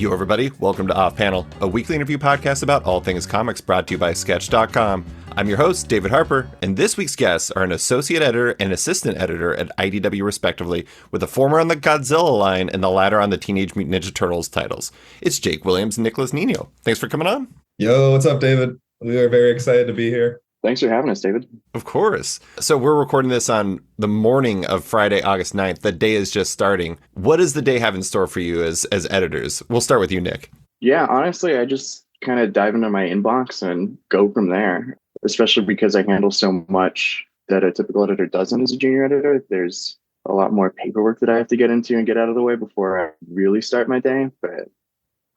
Yo, everybody. Welcome to Off Panel, a weekly interview podcast about all things comics brought to you by Sketch.com. I'm your host, David Harper, and this week's guests are an associate editor and assistant editor at IDW, respectively, with the former on the Godzilla line and the latter on the Teenage Mutant Ninja Turtles titles. It's Jake Williams and Nicolas Niño. Thanks for coming on. Yo, what's up, David? We are very excited to be here. Thanks for having us, David. Of course. So we're recording this on the morning of Friday, August 9th. The day is just starting. What does the day have in store for you as editors? We'll start with you, Nick. Yeah, honestly, I just kind of dive into my inbox and go from there, especially because I handle so much that a typical editor doesn't as a junior editor. There's a lot more paperwork that I have to get into and get out of the way before I really start my day. But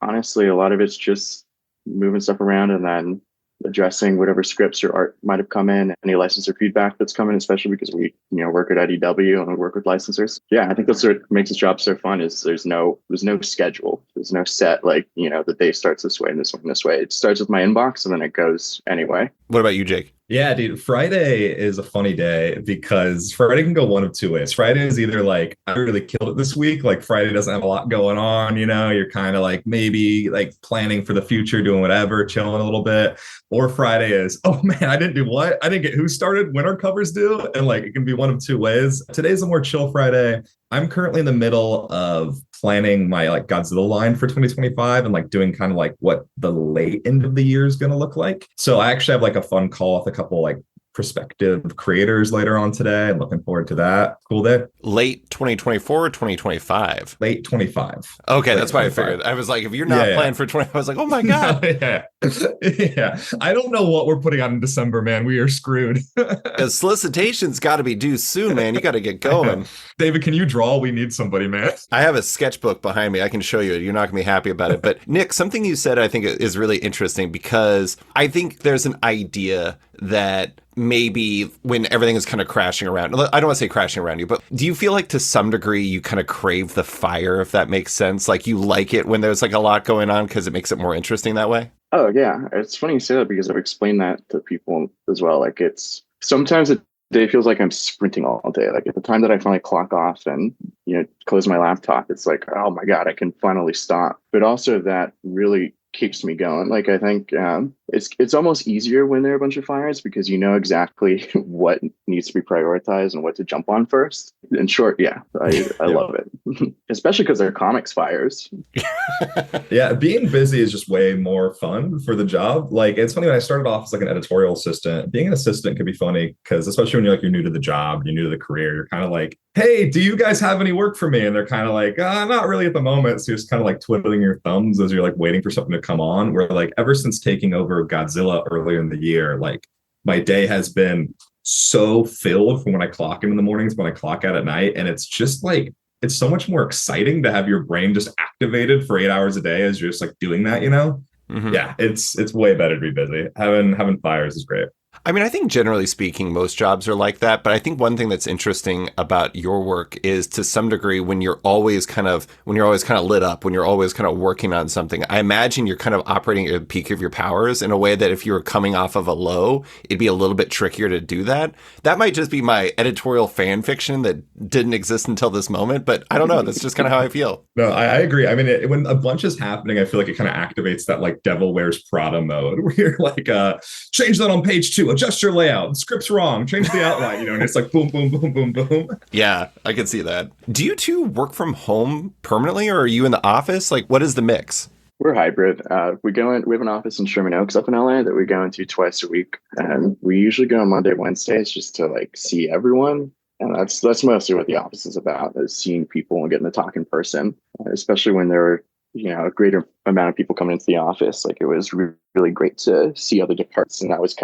honestly, a lot of it's just moving stuff around and then addressing whatever scripts or art might have come in, any licensor feedback that's coming, especially because we, work at IDW and we work with licensors. Yeah, I think that's what makes this job so fun is there's no schedule. There's no set, the day starts this way and this way and this way. It starts with my inbox and then it goes anyway. What about you, Jake? Yeah, dude, Friday is a funny day because Friday can go one of two ways. Friday is either like, I really killed it this week. Like Friday doesn't have a lot going on, you're kind of like maybe like planning for the future, doing whatever, chilling a little bit. Or Friday is, oh man, I didn't do what? I didn't get who started, when our covers due. And like, it can be one of two ways. Today's a more chill Friday. I'm currently in the middle of planning my like Godzilla line for 2025 and like doing kind of like what the late end of the year is going to look like. So I actually have like a fun call with a couple like prospective creators later on today. I'm looking forward to that. Cool day. Late 2024 or 2025? Late 25. Okay, late that's why 25. I figured. I was like, if you're not planning for 20, I was like, oh my God. Yeah. I don't know what we're putting on in December, man. We are screwed. The solicitation's got to be due soon, man. You got to get going. David, can you draw? We need somebody, man. I have a sketchbook behind me. I can show you. You're not going to be happy about it. But Nick, something you said I think is really interesting because I think there's an idea that maybe when everything is kind of crashing around, I don't want to say crashing around you, but do you feel like to some degree you kind of crave the fire, if that makes sense? Like you like it when there's like a lot going on because it makes it more interesting that way? Oh, yeah. It's funny you say that because I've explained that to people as well. Like it's sometimes the day feels like I'm sprinting all day. Like at the time that I finally clock off and, close my laptop, it's like, oh my God, I can finally stop. But also that really keeps me going. Like I think it's almost easier when there are a bunch of fires because you know exactly what needs to be prioritized and what to jump on first. In short, yeah, I love it, especially because they're comics fires. Yeah, being busy is just way more fun for the job. Like it's funny when I started off as like an editorial assistant. Being an assistant can be funny because especially when you're new to the job, you're new to the career, you're kind of like, hey, do you guys have any work for me? And they're kind of like, not really at the moment. So you're just kind of like twiddling your thumbs as you're like waiting for something to come on. Where like ever since taking over Godzilla earlier in the year, like my day has been so filled from when I clock in the mornings, when I clock out at night. And it's just like, it's so much more exciting to have your brain just activated for 8 hours a day as you're just like doing that, Mm-hmm. Yeah, it's way better to be busy. Having fires is great. I mean, I think generally speaking, most jobs are like that. But I think one thing that's interesting about your work is to some degree when you're always kind of lit up, when you're always kind of working on something, I imagine you're kind of operating at the peak of your powers in a way that if you were coming off of a low, it'd be a little bit trickier to do that. That might just be my editorial fan fiction that didn't exist until this moment. But I don't know. That's just kind of how I feel. No, I agree. I mean, when a bunch is happening, I feel like it kind of activates that like Devil Wears Prada mode where you're like, change that on page 2. Adjust your layout. The script's wrong. Change the outline, and it's like boom, boom, boom, boom, boom. Yeah, I can see that. Do you two work from home permanently or are you in the office? Like, what is the mix? We're hybrid. We have an office in Sherman Oaks up in LA that we go into twice a week. And we usually go on Monday, Wednesdays just to like see everyone. And that's mostly what the office is about, is seeing people and getting to talk in person, especially when there are a greater amount of people coming into the office. Like it was really great to see other departments, and that was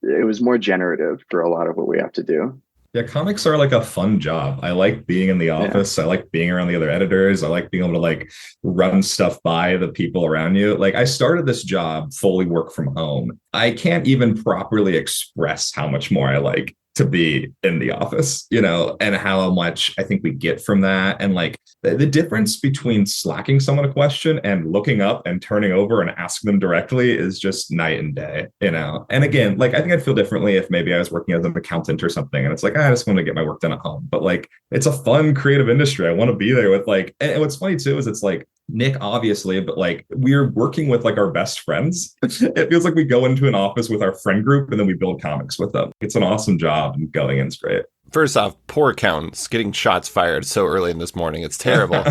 it was more generative for a lot of what we have to do. Yeah, comics are like a fun job. I like being in the office. Yeah. I like being around the other editors. I like being able to like run stuff by the people around you. Like I started this job fully work from home. I can't even properly express how much more I like to be in the office, and how much I think we get from that. And like the difference between slacking someone a question and looking up and turning over and asking them directly is just night and day, And again, like I think I'd feel differently if maybe I was working as an accountant or something. And it's like, I just want to get my work done at home. But like, it's a fun creative industry. I want to be there with like, and what's funny too, is it's like, Nick, obviously, but like we're working with like our best friends. It feels like we go into an office with our friend group and then we build comics with them. It's an awesome job and going in's great. First off, poor accountants getting shots fired so early in this morning. It's terrible.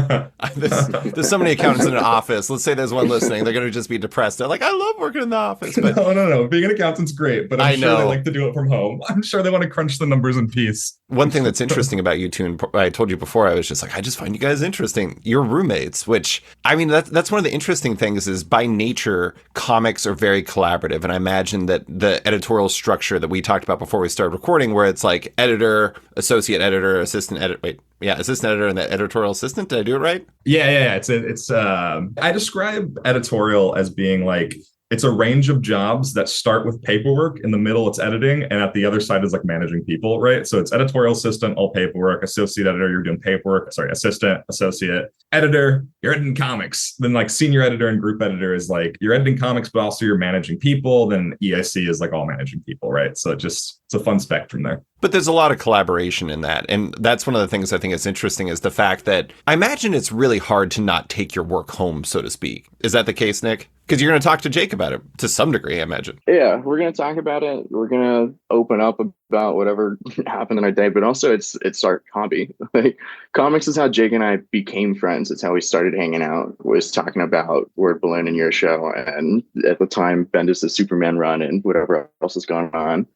There's so many accountants in an office. Let's say there's one listening. They're going to just be depressed. They're like, I love working in the office. But No. Being an accountant's great, but I'm sure they like to do it from home. I'm sure they want to crunch the numbers in peace. One thing that's interesting about you two, and I told you before, I was just like, I just find you guys interesting. You're roommates, which, I mean, that's one of the interesting things is by nature, comics are very collaborative. And I imagine that the editorial structure that we talked about before we started recording, where it's like editor, associate editor, assistant editor, assistant editor, and the editorial assistant. Did I do it right? Yeah. It's I describe editorial as being like, it's a range of jobs that start with paperwork. In the middle, it's editing. And at the other side is like managing people, right? So it's editorial assistant, all paperwork, associate editor, you're doing paperwork. Sorry, assistant, associate editor, you're editing comics. Then like senior editor and group editor is like, you're editing comics, but also you're managing people. Then EIC is like all managing people, right? So it's a fun spectrum there. But there's a lot of collaboration in that. And that's one of the things I think is interesting is the fact that I imagine it's really hard to not take your work home, so to speak. Is that the case, Nick? Because you're going to talk to Jake about it to some degree, I imagine. Yeah, we're going to talk about it. We're going to open up about whatever happened in our day, but also it's our hobby. Like comics is how Jake and I became friends. It's how we started hanging out, was talking about Word Balloon and your show. And at the time, Bendis' Superman run and whatever else is going on.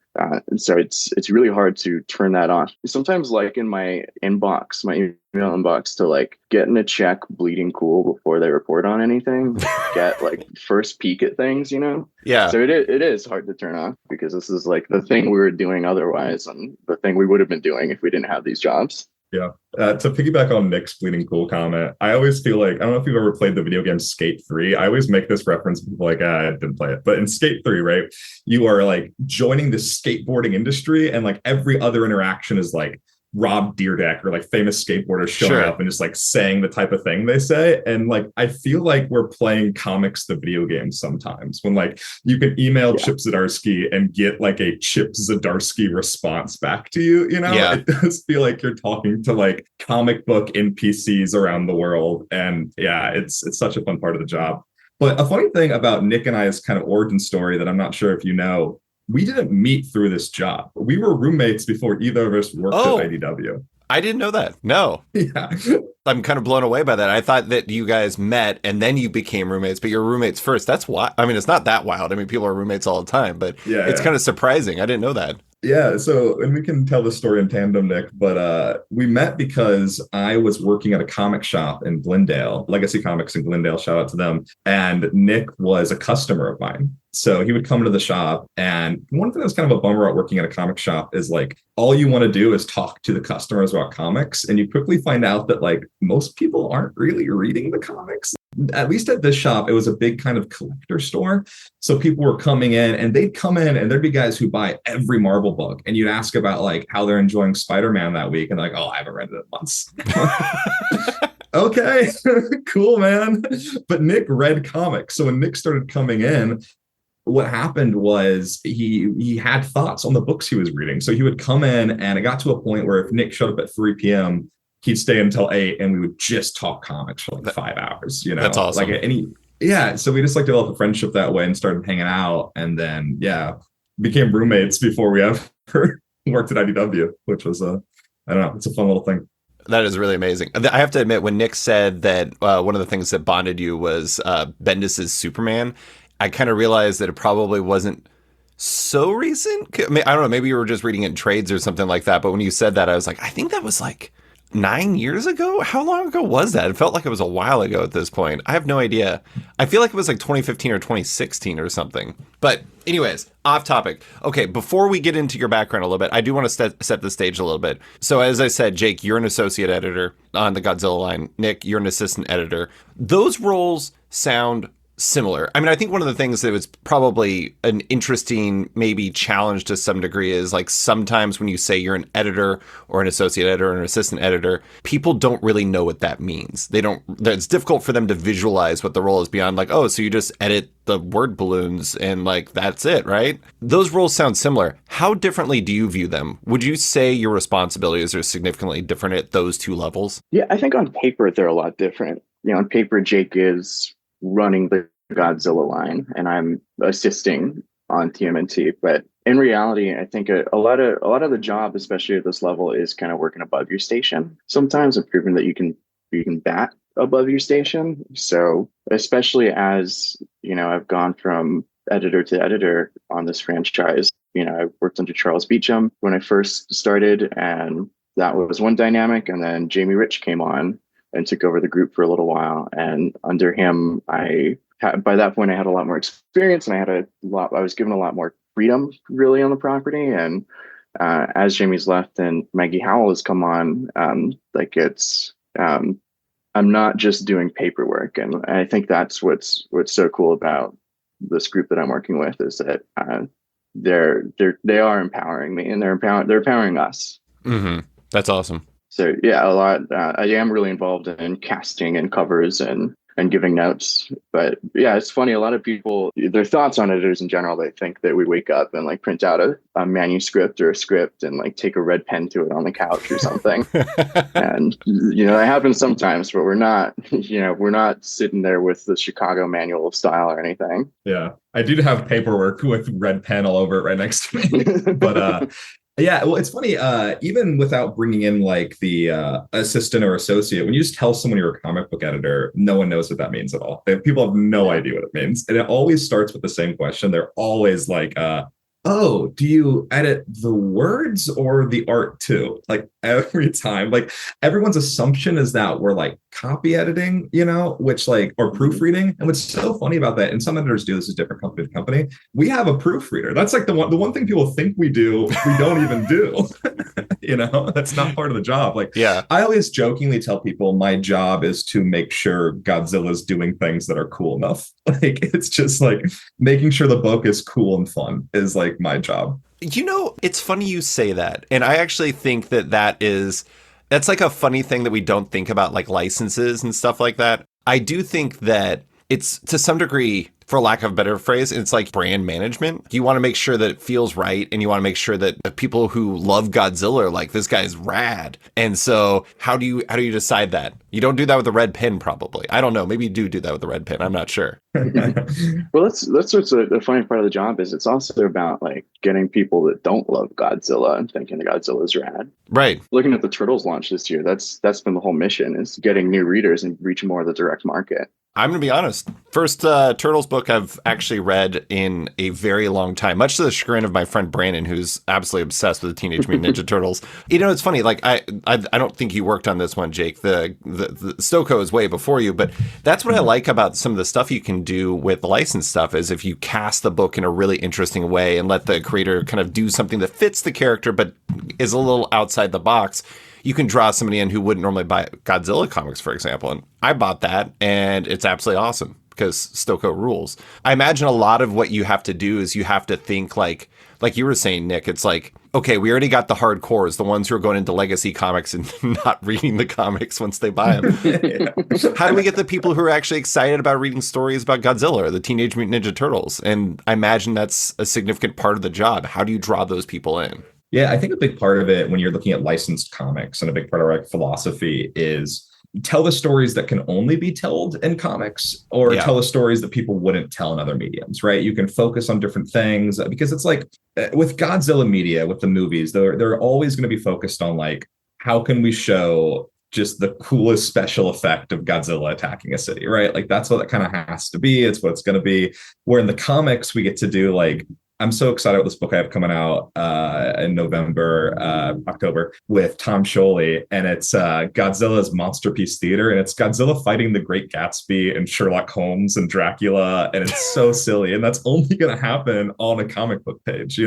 So it's really hard to turn that off. Sometimes like in my inbox, my email inbox, to like getting a check bleeding cool before they report on anything, get like first peek at things, Yeah. So it is hard to turn off because this is like the thing we were doing otherwise and the thing we would have been doing if we didn't have these jobs. Yeah. To piggyback on Nick's bleeding cool comment, I always feel like, I don't know if you've ever played the video game Skate 3. I always make this reference, people like, I didn't play it. But in Skate 3, right, you are like joining the skateboarding industry and like every other interaction is like Rob Dyrdek or like famous skateboarders showing up and just like saying the type of thing they say. And like, I feel like we're playing comics, the video game sometimes when like you can email Chip Zdarsky and get like a Chip Zdarsky response back to you, It does feel like you're talking to like comic book NPCs around the world. And yeah, it's such a fun part of the job. But a funny thing about Nick and I's kind of origin story that I'm not sure if you know, we didn't meet through this job. We were roommates before either of us worked at IDW. I didn't know that. No. Yeah. I'm kind of blown away by that. I thought that you guys met and then you became roommates, but you're roommates first. That's why. I mean, it's not that wild. I mean, people are roommates all the time, but it's kind of surprising. I didn't know that. Yeah, so, and we can tell the story in tandem, Nick, but we met because I was working at a comic shop in Glendale, Legacy Comics in Glendale, shout out to them, and Nick was a customer of mine. So he would come to the shop, and one thing that's kind of a bummer about working at a comic shop is like, all you want to do is talk to the customers about comics, and you quickly find out that like most people aren't really reading the comics. At least at this shop, it was a big kind of collector store. So people were coming in and they'd come in and there'd be guys who buy every Marvel book. And you'd ask about like how they're enjoying Spider-Man that week. And they're like, oh, I haven't read it in months. Okay, cool, man. But Nick read comics. So when Nick started coming in, what happened was he had thoughts on the books he was reading. So he would come in and it got to a point where if Nick showed up at 3 p.m., he'd stay until 8 and we would just talk comics for like 5 hours, That's awesome. So we just like developed a friendship that way and started hanging out and then, became roommates before we ever worked at IDW, which was, I don't know, it's a fun little thing. That is really amazing. I have to admit, when Nick said that one of the things that bonded you was Bendis' Superman, I kind of realized that it probably wasn't so recent. I mean, I don't know, maybe you were just reading it in trades or something like that. But when you said that, I was like, I think that was like 9 years ago? How long ago was that? It felt like it was a while ago at this point. I have no idea. I feel like it was like 2015 or 2016 or something. But anyways, off topic. Okay, before we get into your background a little bit, I do want to set the stage a little bit. So as I said, Jake, you're an associate editor on the Godzilla line. Nick, you're an assistant editor. Those roles sound similar. I mean, I think one of the things that was probably an interesting, maybe challenge to some degree is like sometimes when you say you're an editor or an associate editor or an assistant editor, people don't really know what that means. It's difficult for them to visualize what the role is beyond like, oh, so you just edit the word balloons and like, that's it, right? Those roles sound similar. How differently do you view them? Would you say your responsibilities are significantly different at those two levels? Yeah, I think on paper, they're a lot different. on paper, Jake is running the Godzilla line and I'm assisting on TMNT. But in reality, I think a lot of the job, especially at this level, is kind of working above your station. Sometimes and proving that you can bat above your station. So especially as, I've gone from editor to editor on this franchise. I worked under Charles Beecham when I first started, and that was one dynamic. And then Jamie Rich came on and took over the group for a little while. And under him, by that point, I had a lot more experience, and I was given a lot more freedom really on the property. And as Jamie's left and Maggie Howell has come on, I'm not just doing paperwork. And I think that's what's so cool about this group that I'm working with, is that they are empowering me, and they're empowering us. Mm-hmm. That's awesome. So yeah, a lot. I am really involved in casting and covers and giving notes. But yeah, it's funny. A lot of people, their thoughts on editors in general, they think that we wake up and like print out a manuscript or a script and like take a red pen to it on the couch or something. And it happens sometimes, but we're not sitting there with the Chicago Manual of Style or anything. Yeah, I do have paperwork with red pen all over it right next to me. But yeah, well, it's funny, even without bringing in like the assistant or associate, when you just tell someone you're a comic book editor, no one knows what that means at all. People have no idea what it means. And it always starts with the same question. They're always like, oh, do you edit the words or the art too? Like every time, like everyone's assumption is that we're like copy editing, which like, or proofreading. And what's so funny about that, and some editors do this, is different company to company. We have a proofreader. That's like the one thing people think we do, we don't even do. That's not part of the job. Like, yeah, I always jokingly tell people my job is to make sure Godzilla's doing things that are cool enough. Like, it's just like making sure the book is cool and fun is like my job. It's funny you say that. And I actually think that's like a funny thing that we don't think about, like licenses and stuff like that. I do think that it's, to some degree, for lack of a better phrase, it's like brand management. You want to make sure that it feels right, and you want to make sure that the people who love Godzilla are like, this guy's rad. And so how do you decide that? You don't do that with a red pen, probably. I don't know. Maybe you do that with a red pen. I'm not sure. Well, that's what's the funny part of the job is. It's also about like getting people that don't love Godzilla and thinking that Godzilla is rad. Right. Looking at the Turtles launch this year, that's been the whole mission, is getting new readers and reach more of the direct market. I'm going to be honest. First Turtles book I've actually read in a very long time, much to the chagrin of my friend Brandon, who's absolutely obsessed with the Teenage Mutant Ninja Turtles. It's funny. Like I don't think you worked on this one, Jake. The Stoko is way before you, but that's what I like about some of the stuff you can do with licensed stuff, is if you cast the book in a really interesting way and let the creator kind of do something that fits the character but is a little outside the box. You can draw somebody in who wouldn't normally buy Godzilla comics, for example. And I bought that, and it's absolutely awesome because Stoko rules. I imagine a lot of what you have to do is you have to think like you were saying, Nick, it's like, okay, we already got the hardcores, the ones who are going into legacy comics and not reading the comics once they buy them. How do we get the people who are actually excited about reading stories about Godzilla or the Teenage Mutant Ninja Turtles? And I imagine that's a significant part of the job. How do you draw those people in? Yeah, I think a big part of it when you're looking at licensed comics, and a big part of our philosophy is tell the stories that can only be told in comics, or tell the stories that people wouldn't tell in other mediums, right? You can focus on different things, because it's like with Godzilla media, with the movies, they're always going to be focused on like, how can we show just the coolest special effect of Godzilla attacking a city, right? Like that's what that kind of has to be. It's what it's going to be. Where in the comics, we get to do like, I'm so excited about this book I have coming out in October with Tom Scioli, and it's Godzilla's Monsterpiece Theater, and it's Godzilla fighting the Great Gatsby and Sherlock Holmes and Dracula, and it's so silly, and that's only going to happen on a comic book page,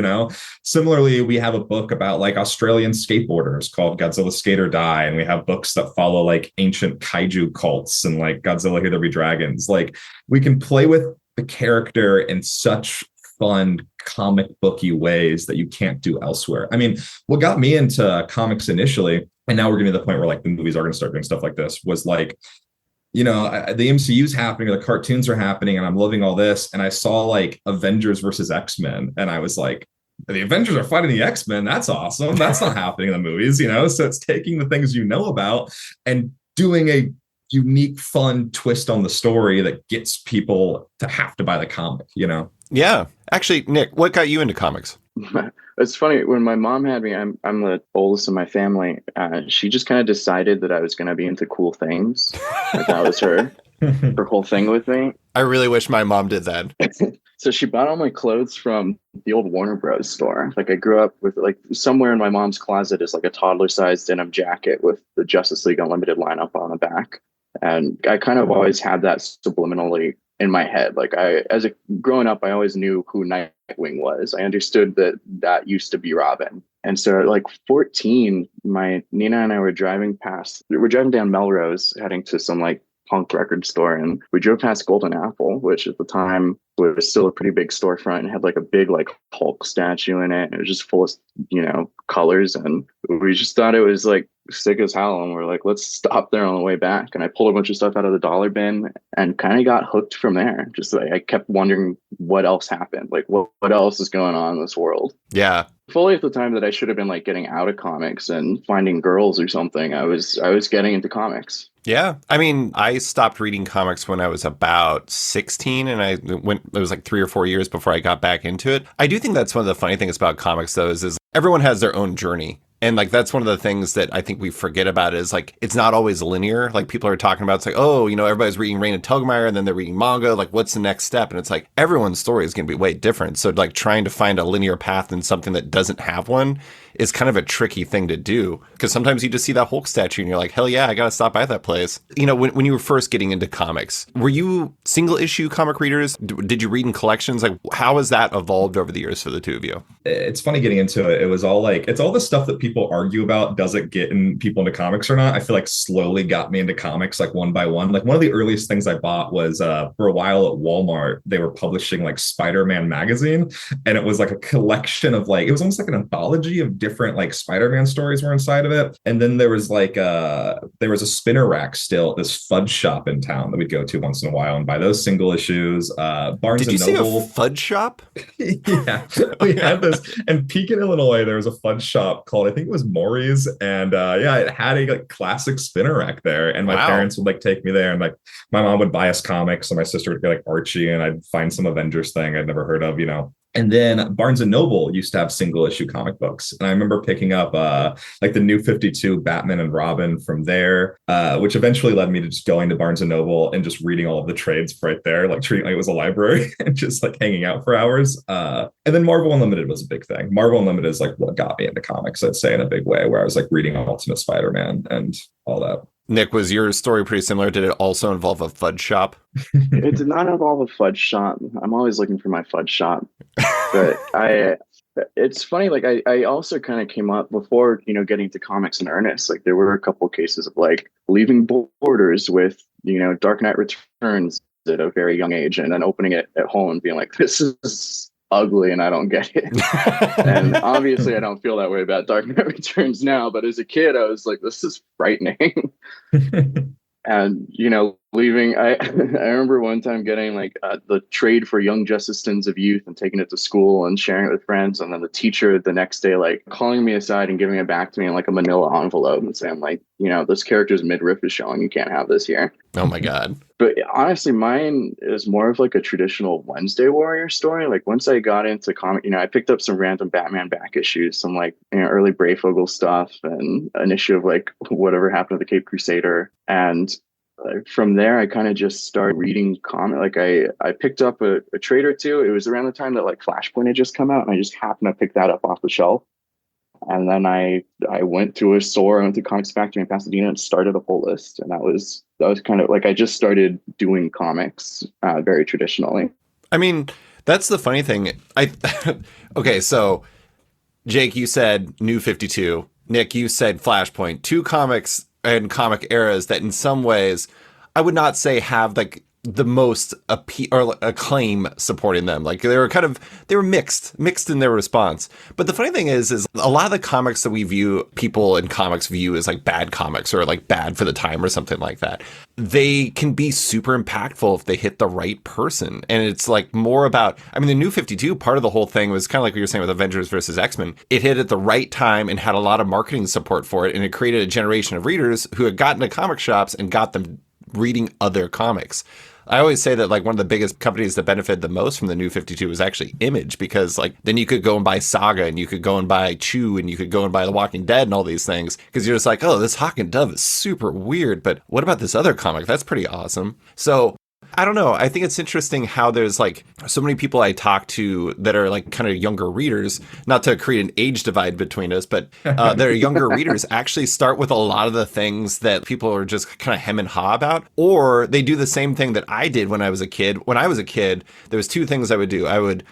Similarly, we have a book about like Australian skateboarders called Godzilla Skate or Die, and we have books that follow like ancient kaiju cults and like Godzilla Here There Be Dragons. Like we can play with the character in such fun comic booky ways that you can't do elsewhere. I mean, what got me into comics initially, and now we're getting to the point where like the movies are going to start doing stuff like this, was like, the MCU's happening, or the cartoons are happening, and I'm loving all this. And I saw like Avengers versus X-Men, and I was like, the Avengers are fighting the X-Men. That's awesome. That's not happening in the movies, So it's taking the things you know about and doing a unique, fun twist on the story that gets people to have to buy the comic, you know? Yeah. Actually, Nick, what got you into comics? It's funny, when my mom had me, I'm the oldest in my family. She just kind of decided that I was going to be into cool things. Like that was her whole thing with me. I really wish my mom did that. So she bought all my clothes from the old Warner Bros. Store. Like I grew up with, like, somewhere in my mom's closet is like a toddler-sized denim jacket with the Justice League Unlimited lineup on the back. And I kind of always had that subliminally in my head. Like growing up, I always knew who Nightwing was. I understood that used to be Robin. And so at like 14, my Nina and I were driving down Melrose heading to some like punk record store, and we drove past Golden Apple, which at the time was still a pretty big storefront and had like a big like Hulk statue in it. It was just full of, colors, and we just thought it was like sick as hell, and we're like, let's stop there on the way back. And I pulled a bunch of stuff out of the dollar bin and kind of got hooked from there. Just like I kept wondering what else happened, like what else is going on in this world. Yeah. Fully at the time that I should have been like getting out of comics and finding girls or something, I was getting into comics. Yeah. I mean, I stopped reading comics when I was about 16, and it was like 3 or 4 years before I got back into it. I do think that's one of the funny things about comics, though, is everyone has their own journey. And like, that's one of the things that I think we forget about is like, it's not always linear. Like people are talking about, it's like, oh, everybody's reading Rain of Telgemeier and then they're reading manga. Like what's the next step? And it's like, everyone's story is going to be way different. So like trying to find a linear path in something that doesn't have one is kind of a tricky thing to do, because sometimes you just see that Hulk statue and you're like, hell yeah, I got to stop by that place. When you were first getting into comics, were you single issue comic readers? Did you read in collections? Like how has that evolved over the years for the two of you? It's funny getting into it. It was all like, it's all the stuff that people argue about. Does it get people into comics or not? I feel like slowly got me into comics, like one by one. Like one of the earliest things I bought was for a while at Walmart, they were publishing like Spider-Man magazine. And it was like a collection of like, it was almost like an anthology of different like Spider-Man stories were inside of it. And then there was like there was a spinner rack still at this fudge shop in town that we'd go to once in a while and buy those single issues. Barnes Did you and Noble. See a fudge shop? Yeah, we had this. In Pekin, Illinois, there was a fudge shop called, I think it was Maury's, and it had a like classic spinner rack there. And my parents would like take me there, and like my mom would buy us comics, and my sister would get like Archie, and I'd find some Avengers thing I'd never heard of, And then Barnes and Noble used to have single issue comic books. And I remember picking up like the New 52 Batman and Robin from there, which eventually led me to just going to Barnes and Noble and just reading all of the trades right there, like treating it like it was a library and just like hanging out for hours. And then Marvel Unlimited was a big thing. Marvel Unlimited is like what got me into comics, I'd say, in a big way, where I was like reading Ultimate Spider-Man and all that. Nick, was your story pretty similar? Did it also involve a fudge shop? It did not involve a fudge shop. I'm always looking for my fudge shop. But it's funny, like I also kind of came up before, getting to comics in earnest. Like there were a couple cases of like leaving Borders with, Dark Knight Returns at a very young age, and then opening it at home and being like, this is ugly and I don't get it. And obviously I don't feel that way about Dark Knight Returns now, but as a kid I was like, this is frightening. And leaving, I remember one time getting like the trade for Young Justice Sins of Youth and taking it to school and sharing it with friends, and then the teacher the next day like calling me aside and giving it back to me in like a manila envelope and saying like, this character's midriff is showing, you can't have this here. Oh my god. But honestly, mine is more of like a traditional Wednesday Warrior story. Like once I got into comic, I picked up some random Batman back issues, some like early Brayfogle stuff, and an issue of like whatever happened to the Cape Crusader. And from there, I kind of just started reading comic. Like I picked up a trade or two. It was around the time that like Flashpoint had just come out, and I just happened to pick that up off the shelf. And then I went to a store, I went to Comics Factory in Pasadena and started a pull list. And that was kind of like, I just started doing comics very traditionally. I mean, that's the funny thing. Okay, so Jake, you said New 52. Nick, you said Flashpoint. Two comics and comic eras that in some ways I would not say have like the most acclaim supporting them. Like they were mixed in their response. But the funny thing is a lot of the comics that people in comics view as like bad comics or like bad for the time or something like that, they can be super impactful if they hit the right person. And it's like more about, the New 52, part of the whole thing was kind of like what you're saying with Avengers versus X-Men. It hit at the right time and had a lot of marketing support for it. And it created a generation of readers who had gotten to comic shops and got them reading other comics. I always say that like one of the biggest companies that benefited the most from the New 52 was actually Image, because like then you could go and buy Saga and you could go and buy Chew and you could go and buy The Walking Dead and all these things, because you're just like, oh, this Hawk and Dove is super weird, but what about this other comic? That's pretty awesome. So I don't know. I think it's interesting how there's like so many people I talk to that are like kind of younger readers, not to create an age divide between us, but that are younger readers actually start with a lot of the things that people are just kind of hem and haw about, or they do the same thing that I did when I was a kid. When I was a kid, there was two things I would do. I would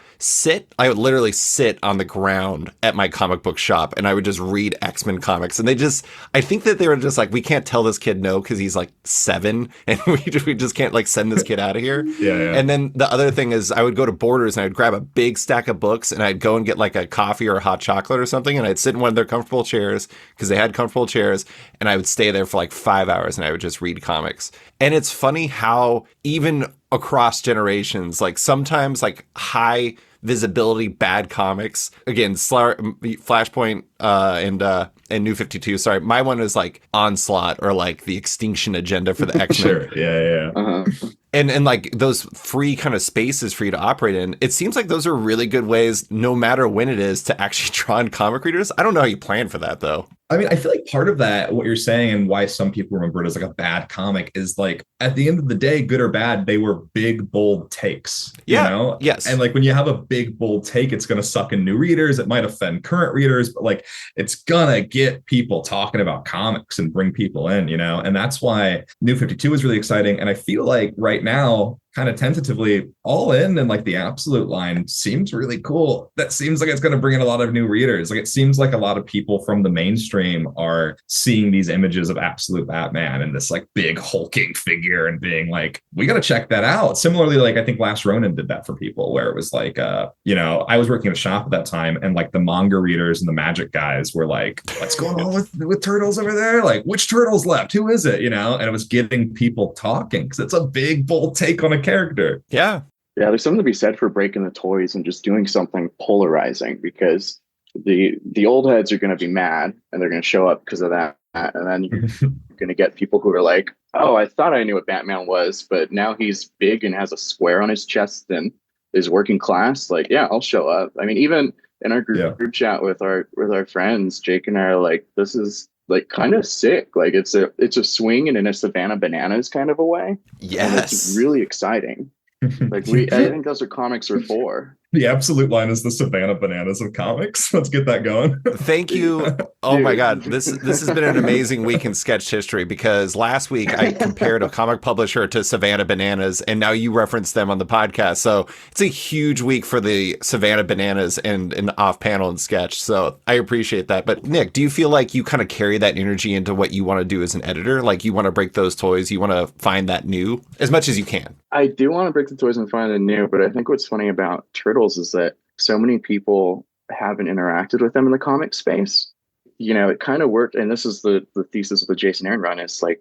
literally sit on the ground at my comic book shop and I would just read X-Men comics. And I think that they were just like, we can't tell this kid no because he's like 7 and we just can't like send this kid out of here. Yeah. And then the other thing is I would go to Borders and I'd grab a big stack of books and I'd go and get like a coffee or a hot chocolate or something. And I'd sit in one of their comfortable chairs because they had comfortable chairs. And I would stay there for like 5 hours and I would just read comics. And it's funny how even across generations, like sometimes like high visibility bad comics, again, Flashpoint and New 52, sorry, my one is like Onslaught or like the Extinction Agenda for the X-Men. Sure. Yeah. Uh-huh. And like those free kind of spaces for you to operate in, it seems like those are really good ways, no matter when it is, to actually draw in comic readers. I don't know how you plan for that though. I mean, I feel like part of that, what you're saying and why some people remember it as like a bad comic is like, at the end of the day, good or bad, they were big, bold takes. Yeah. You know? Yes. And like when you have a big, bold take, it's going to suck in new readers. It might offend current readers, but like it's going to get people talking about comics and bring people in, you know? And that's why New 52 is really exciting. And I feel like right now, kind of tentatively, All In and like the Absolute line seems really cool. That seems like it's going to bring in a lot of new readers. Like it seems like a lot of people from the mainstream are seeing these images of Absolute Batman and this like big hulking figure and being like, we got to check that out. Similarly, like I think Last Ronin did that for people, where it was like, you know, I was working at a shop at that time and like the manga readers and the Magic guys were like, what's going on with Turtles over there? Like, which Turtles left? Who is it? You know, and it was getting people talking because it's a big, bold take on a character. Yeah, there's something to be said for breaking the toys and just doing something polarizing, because the old heads are going to be mad and they're going to show up because of that, and then you're going to get people who are like, oh, I thought I knew what Batman was, but now he's big and has a square on his chest and is working class. Like, yeah, I'll show up. I mean, even in our group chat with our friends, Jake and I are like, this is like kind of sick. Like it's a swing and in a Savannah Bananas kind of a way. Yes. And it's really exciting. Like I think those are comics are for. The Absolute line is the Savannah Bananas of comics. Let's get that going. Thank you. Oh my God. This has been an amazing week in sketch history, because last week I compared a comic publisher to Savannah Bananas, and now you referenced them on the podcast. So it's a huge week for the Savannah Bananas and an off panel and sketch. So I appreciate that. But Nick, do you feel like you kind of carry that energy into what you want to do as an editor? Like you want to break those toys, you want to find that new as much as you can? I do want to break the toys and find the new, but I think what's funny about Turtles is that so many people haven't interacted with them in the comic space. You know, it kind of worked, and this is the thesis of the Jason Aaron run, is like,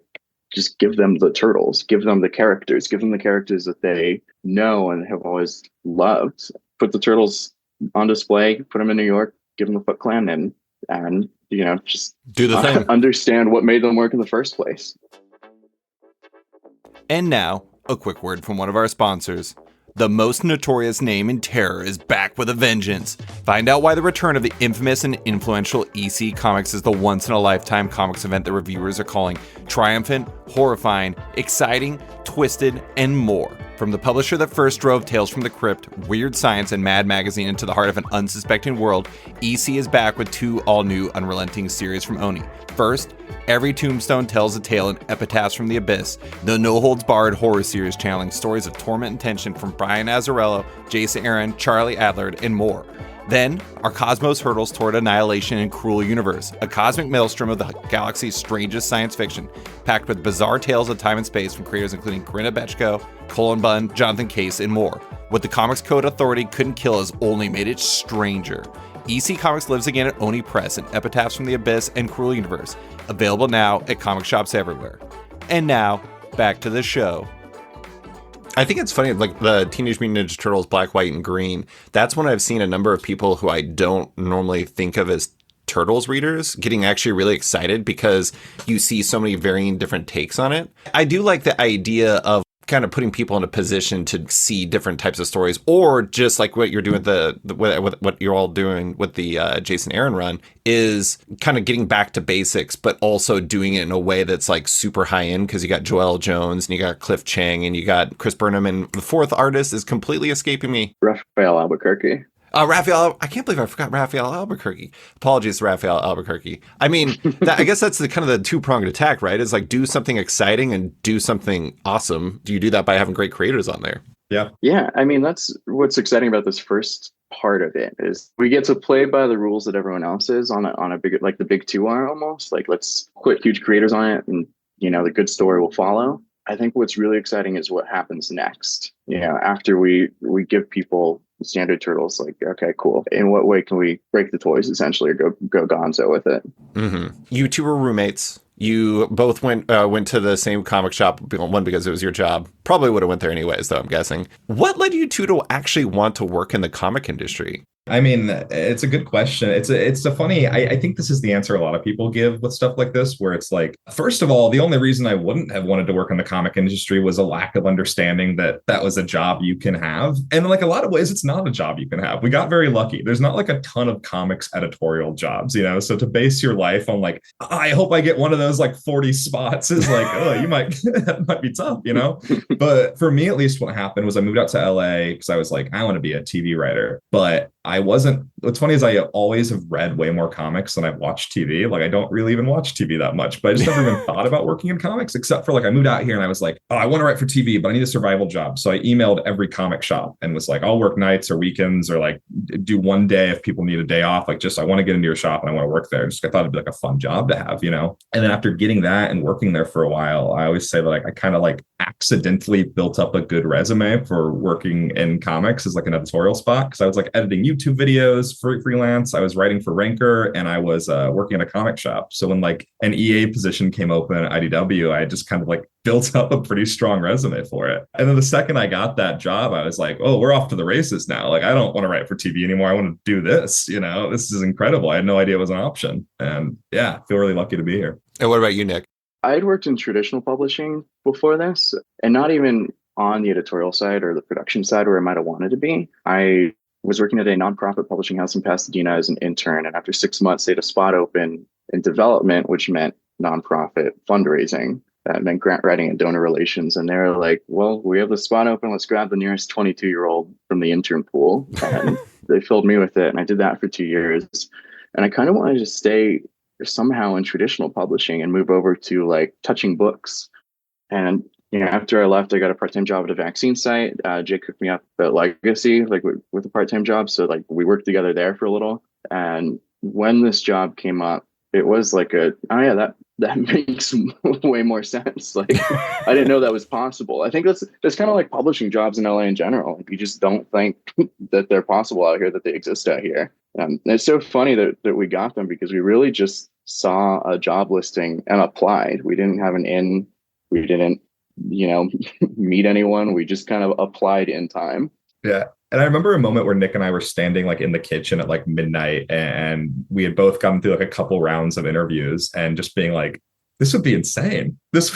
just give them the Turtles, give them the characters that they know and have always loved. Put the Turtles on display, put them in New York, give them the Foot Clan, and you know, just do the thing. Understand what made them work in the first place. And now, a quick word from one of our sponsors. The most notorious name in terror is back with a vengeance. Find out why the return of the infamous and influential EC Comics is the once-in-a-lifetime comics event that reviewers are calling triumphant, horrifying, exciting, twisted, and more. From the publisher that first drove Tales from the Crypt, Weird Science, and Mad Magazine into the heart of an unsuspecting world, EC is back with 2 all-new unrelenting series from Oni. First, Every Tombstone Tells a Tale in Epitaphs from the Abyss, the no-holds-barred horror series channeling stories of torment and tension from Brian Azzarello, Jason Aaron, Charlie Adler, and more. Then, our Cosmos Hurdles Toward Annihilation and Cruel Universe, a cosmic maelstrom of the galaxy's strangest science fiction, packed with bizarre tales of time and space from creators including Corinna Bechko, Colin Bunn, Jonathan Case, and more. What the Comics Code Authority couldn't kill has only made it stranger. EC Comics lives again at Oni Press in Epitaphs from the Abyss and Cruel Universe, available now at comic shops everywhere. And now, back to the show. I think it's funny, like the Teenage Mutant Ninja Turtles Black, White, and Green, that's when I've seen a number of people who I don't normally think of as Turtles readers getting actually really excited because you see so many varying different takes on it. I do like the idea of kind of putting people in a position to see different types of stories, or just like what you're doing with what you're all doing with the Jason Aaron run, is kind of getting back to basics, but also doing it in a way that's like super high end, because you got Joelle Jones and you got Cliff Chang and you got Chris Burnham, and the fourth artist is completely escaping me. Raphael Albuquerque. Raphael, I can't believe I forgot Raphael Albuquerque. Apologies to Raphael Albuquerque. I mean, I guess that's the kind of the two-pronged attack, right? Is like do something exciting and do something awesome. Do you do that by having great creators on there? Yeah. Yeah. I mean, that's what's exciting about this first part of it, is we get to play by the rules that everyone else is on a big, like the big two are almost. Like, let's put huge creators on it and, you know, the good story will follow. I think what's really exciting is what happens next. You know, after we give people standard Turtles, like, okay, cool. In what way can we break the toys, essentially, or go gonzo with it? Mm-hmm. You two were roommates. You both went to the same comic shop, one because it was your job. Probably would have went there anyways, though, I'm guessing. What led you two to actually want to work in the comic industry? I mean, it's a good question. It's a funny, I think this is the answer a lot of people give with stuff like this, where it's like, first of all, the only reason I wouldn't have wanted to work in the comic industry was a lack of understanding that that was a job you can have. And like a lot of ways, it's not a job you can have. We got very lucky. There's not like a ton of comics editorial jobs, you know? So to base your life on like, I hope I get one of those like 40 spots is like, oh, you might, that might be tough, you know? But for me, at least what happened was I moved out to LA because I was like, I want to be a TV writer, but I wasn't. What's funny is I always have read way more comics than I've watched TV. Like I don't really even watch TV that much, but I just never even thought about working in comics, except for like I moved out here and I was like, oh, I want to write for TV, but I need a survival job. So I emailed every comic shop and was like, I'll work nights or weekends or like do one day if people need a day off. Like just I want to get into your shop and I want to work there. Just I thought it'd be like a fun job to have, you know. And then after getting that and working there for a while, I always say that like I kind of like accidentally built up a good resume for working in comics as like an editorial spot, because I was like editing YouTube videos for freelance. I was writing for Ranker and I was working at a comic shop. So when like an EA position came open at IDW, I just kind of like built up a pretty strong resume for it. And then the second I got that job, I was like, oh, we're off to the races now. Like, I don't want to write for TV anymore. I want to do this. You know, this is incredible. I had no idea it was an option. And yeah, I feel really lucky to be here. And what about you, Nick? I had worked in traditional publishing before this, and not even on the editorial side or the production side where I might have wanted to be. I was working at a nonprofit publishing house in Pasadena as an intern. And after 6 months, they had a spot open in development, which meant nonprofit fundraising. That meant grant writing and donor relations. And they were like, well, we have the spot open. Let's grab the nearest 22-year-old from the intern pool. And they filled me with it. And I did that for 2 years. And I kind of wanted to stay somehow in traditional publishing and move over to like touching books. And you know, after I left, I got a part-time job at a vaccine site. Jake hooked me up at Legacy, like with a part-time job. So like we worked together there for a little. And when this job came up, it was like oh yeah, that makes way more sense. Like I didn't know that was possible. I think that's kind of like publishing jobs in LA in general. Like, you just don't think that they're possible out here, that they exist out here. And it's so funny that we got them, because we really just saw a job listing and applied. We didn't have an in. We didn't, you know, meet anyone. We just kind of applied in time. Yeah. And I remember a moment where Nick and I were standing like in the kitchen at like midnight, and we had both gotten through like a couple rounds of interviews and just being like, this would be insane. This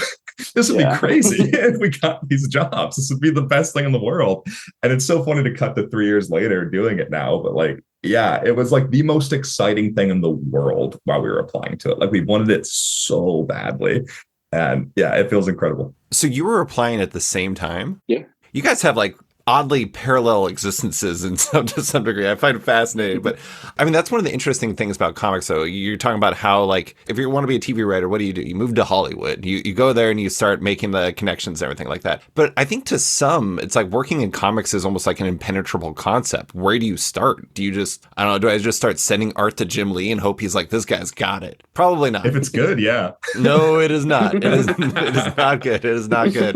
would be crazy if we got these jobs. This would be the best thing in the world. And it's so funny to cut to 3 years later doing it now. But like, yeah, it was like the most exciting thing in the world while we were applying to it. Like we wanted it so badly. And yeah, it feels incredible. So you were applying at the same time? Yeah. You guys have like oddly parallel existences to some degree. I find it fascinating. But I mean, that's one of the interesting things about comics, though. You're talking about how, like, if you want to be a TV writer, what do? You move to Hollywood. You go there and you start making the connections and everything like that. But I think to some, it's like working in comics is almost like an impenetrable concept. Where do you start? Do you just, I don't know, do I just start sending art to Jim Lee and hope he's like, this guy's got it? Probably not. If it's good, yeah. No, it is not. It is not good. It is not good.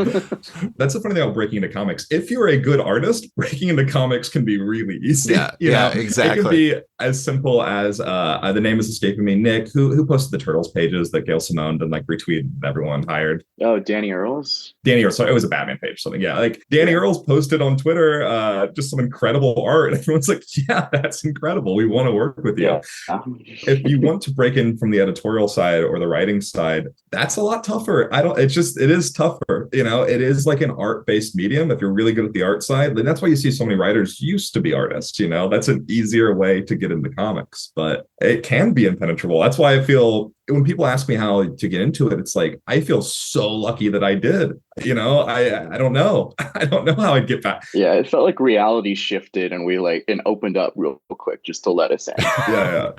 That's the funny thing about breaking into comics. If you're a good artist, breaking into comics can be really easy. Yeah, you know? exactly. It can be as simple as the name is escaping me, Nick, who posted the Turtles pages that Gail Simoned and like retweeted everyone hired. Oh, Danny Earls. Danny Earls. So it was a Batman page or something. Yeah. Like Danny Earls posted on Twitter just some incredible art. And everyone's like, yeah, that's incredible. We want to work with you. Yeah. If you want to break in from the editorial side or the writing side, that's a lot tougher. It is tougher. You know, it is like an art-based medium. If you're really good at the art side, then that's why you see so many writers used to be artists. You know, that's an easier way to get into comics, but it can be impenetrable. That's why I feel when people ask me how to get into it, it's like, I feel so lucky that I did. You know, I don't know. I don't know how I'd get back. Yeah, it felt like reality shifted and we opened up real quick just to let us in. Yeah.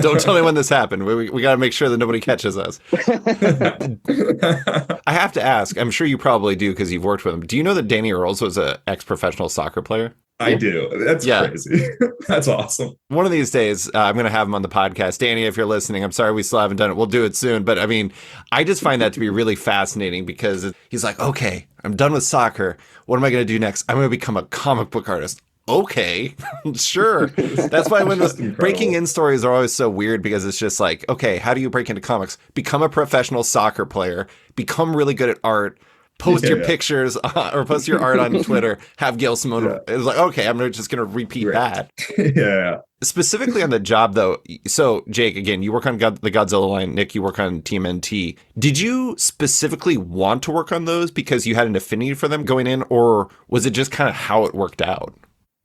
Don't tell me when this happened. We got to make sure that nobody catches us. I have to ask, I'm sure you probably do because you've worked with him. Do you know that Danny Earls was an ex-professional soccer player? I do. That's crazy. That's awesome. One of these days, I'm going to have him on the podcast. Danny, if you're listening, I'm sorry we still haven't done it. We'll do it soon. But I mean, I just find that to be really fascinating because he's like, okay, I'm done with soccer. What am I going to do next? I'm going to become a comic book artist. Okay, sure. That's why when the breaking in stories are always so weird because it's just like, okay, how do you break into comics? Become a professional soccer player, become really good at art, post your pictures or post your art on Twitter, have Gail Simone. Yeah. It was like, okay, I'm just going to repeat that. Yeah. Specifically on the job, though. So, Jake, again, you work on the Godzilla line. Nick, you work on TMNT. Did you specifically want to work on those because you had an affinity for them going in, or was it just kind of how it worked out?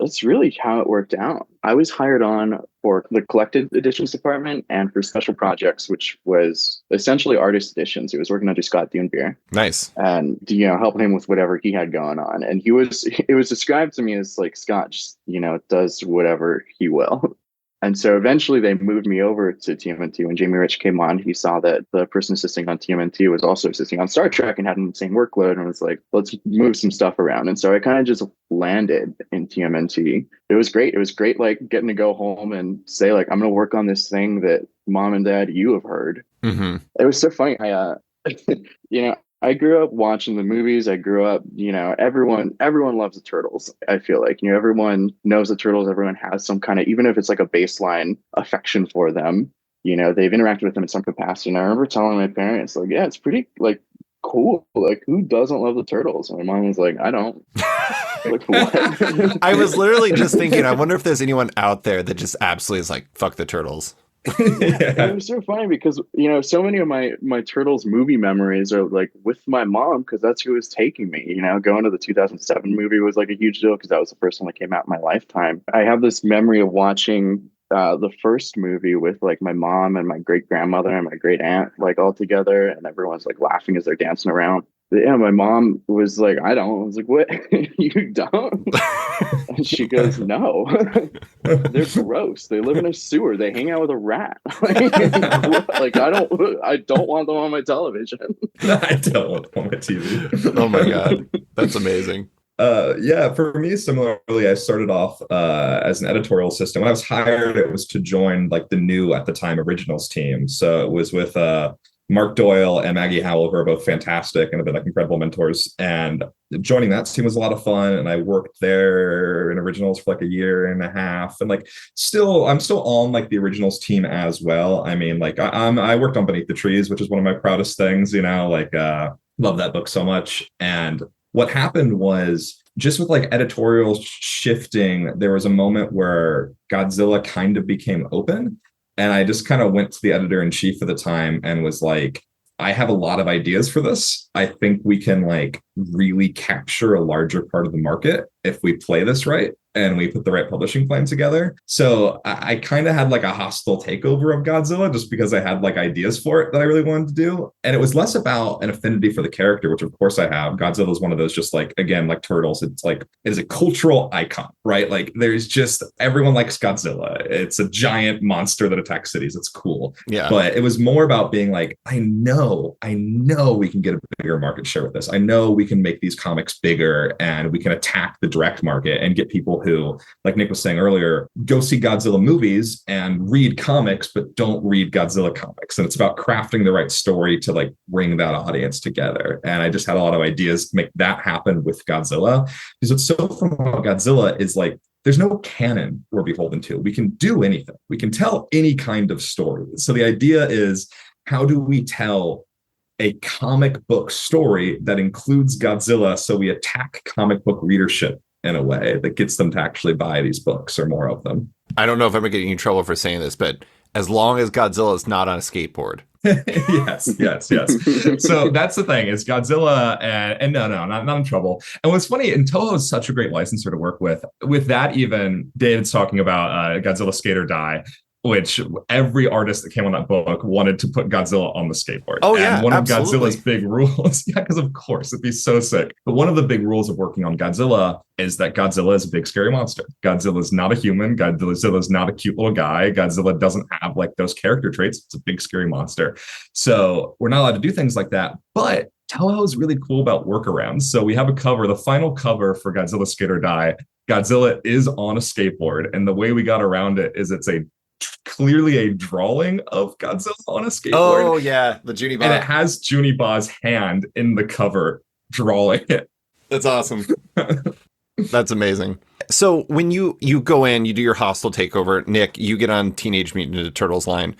That's really how it worked out. I was hired on for the collected editions department and for special projects, which was essentially artist editions. He was working under Scott Dunbier. Nice. And, you know, helping him with whatever he had going on. And it was described to me as like, Scott just, you know, does whatever he will. And so eventually they moved me over to TMNT. When Jamie Rich came on, he saw that the person assisting on TMNT was also assisting on Star Trek and had the same workload and was like, let's move some stuff around. And so I kind of just landed in TMNT. It was great. It was great, like getting to go home and say, like, I'm going to work on this thing that Mom and Dad, you have heard. Mm-hmm. It was so funny. I grew up watching the movies. I grew up, you know, everyone loves the Turtles. I feel like, you know, everyone knows the Turtles. Everyone has some kind of, even if it's like a baseline affection for them, you know, they've interacted with them in some capacity. And I remember telling my parents, like, yeah, it's pretty like cool. Like, who doesn't love the Turtles? And my mom was like, I don't. Like, what? I was literally just thinking, I wonder if there's anyone out there that just absolutely is like, fuck the Turtles. It was so funny because, you know, so many of my Turtles movie memories are like with my mom because that's who was taking me. You know, going to the 2007 movie was like a huge deal because that was the first one that came out in my lifetime. I have this memory of watching the first movie with like my mom and my great grandmother and my great aunt like all together, and everyone's like laughing as they're dancing around. Yeah, my mom was like, I don't. I was like, what? You don't? And she goes, no. They're gross. They live in a sewer. They hang out with a rat. Like, I don't want them on my television. I don't want them on my TV. Oh my God. That's amazing. Yeah, for me, similarly, I started off as an editorial assistant. When I was hired, it was to join like the new, at the time, originals team. So it was with Mark Doyle and Maggie Howell, who are both fantastic and have been like incredible mentors. And joining that team was a lot of fun. And I worked there in originals for like a year and a half. And like, I'm still on like the originals team as well. I mean, like I worked on Beneath the Trees, which is one of my proudest things, you know, like love that book so much. And what happened was just with like editorial shifting, there was a moment where Godzilla kind of became open. And I just kind of went to the editor-in-chief at the time and was like, I have a lot of ideas for this. I think we can like really capture a larger part of the market if we play this right and we put the right publishing plan together. So I kind of had like a hostile takeover of Godzilla just because I had like ideas for it that I really wanted to do. And it was less about an affinity for the character, which of course I have. Godzilla is one of those, just like, again, like Turtles. It's like, it is a cultural icon, right? Like there's just, everyone likes Godzilla. It's a giant monster that attacks cities. It's cool. Yeah. But it was more about being like, I know we can get a bigger market share with this. I know we can make these comics bigger and we can attack the direct market and get people who, like Nick was saying earlier, go see Godzilla movies and read comics, but don't read Godzilla comics. And it's about crafting the right story to like bring that audience together. And I just had a lot of ideas to make that happen with Godzilla. Because what's so fun about Godzilla is like, there's no canon we're beholden to. We can do anything. We can tell any kind of story. So the idea is, how do we tell a comic book story that includes Godzilla so we attack comic book readership in a way that gets them to actually buy these books or more of them? I don't know if I'm getting in trouble for saying this, but as long as Godzilla is not on a skateboard. yes. So that's the thing, is Godzilla and no, not in trouble. And what's funny, and Toho is such a great licensor to work with. With that, even David's talking about Godzilla Skate or Die, which every artist that came on that book wanted to put Godzilla on the skateboard. Oh, yeah, and one absolutely. of Godzilla's big rules, because of course, it'd be so sick. But one of the big rules of working on Godzilla is that Godzilla is a big scary monster. Godzilla is not a human. Godzilla is not a cute little guy. Godzilla doesn't have like those character traits. It's a big scary monster. So we're not allowed to do things like that. But Toho is really cool about workarounds. So we have a cover, the final cover for Godzilla Skate or Die. Godzilla is on a skateboard. And the way we got around it is it's clearly a drawing of Godzilla on a skateboard. Oh yeah, the Juniba. And it has Juniba's hand in the cover drawing it. That's awesome. That's amazing. So when you go in, you do your hostile takeover. Nick, you get on Teenage Mutant Ninja Turtles line.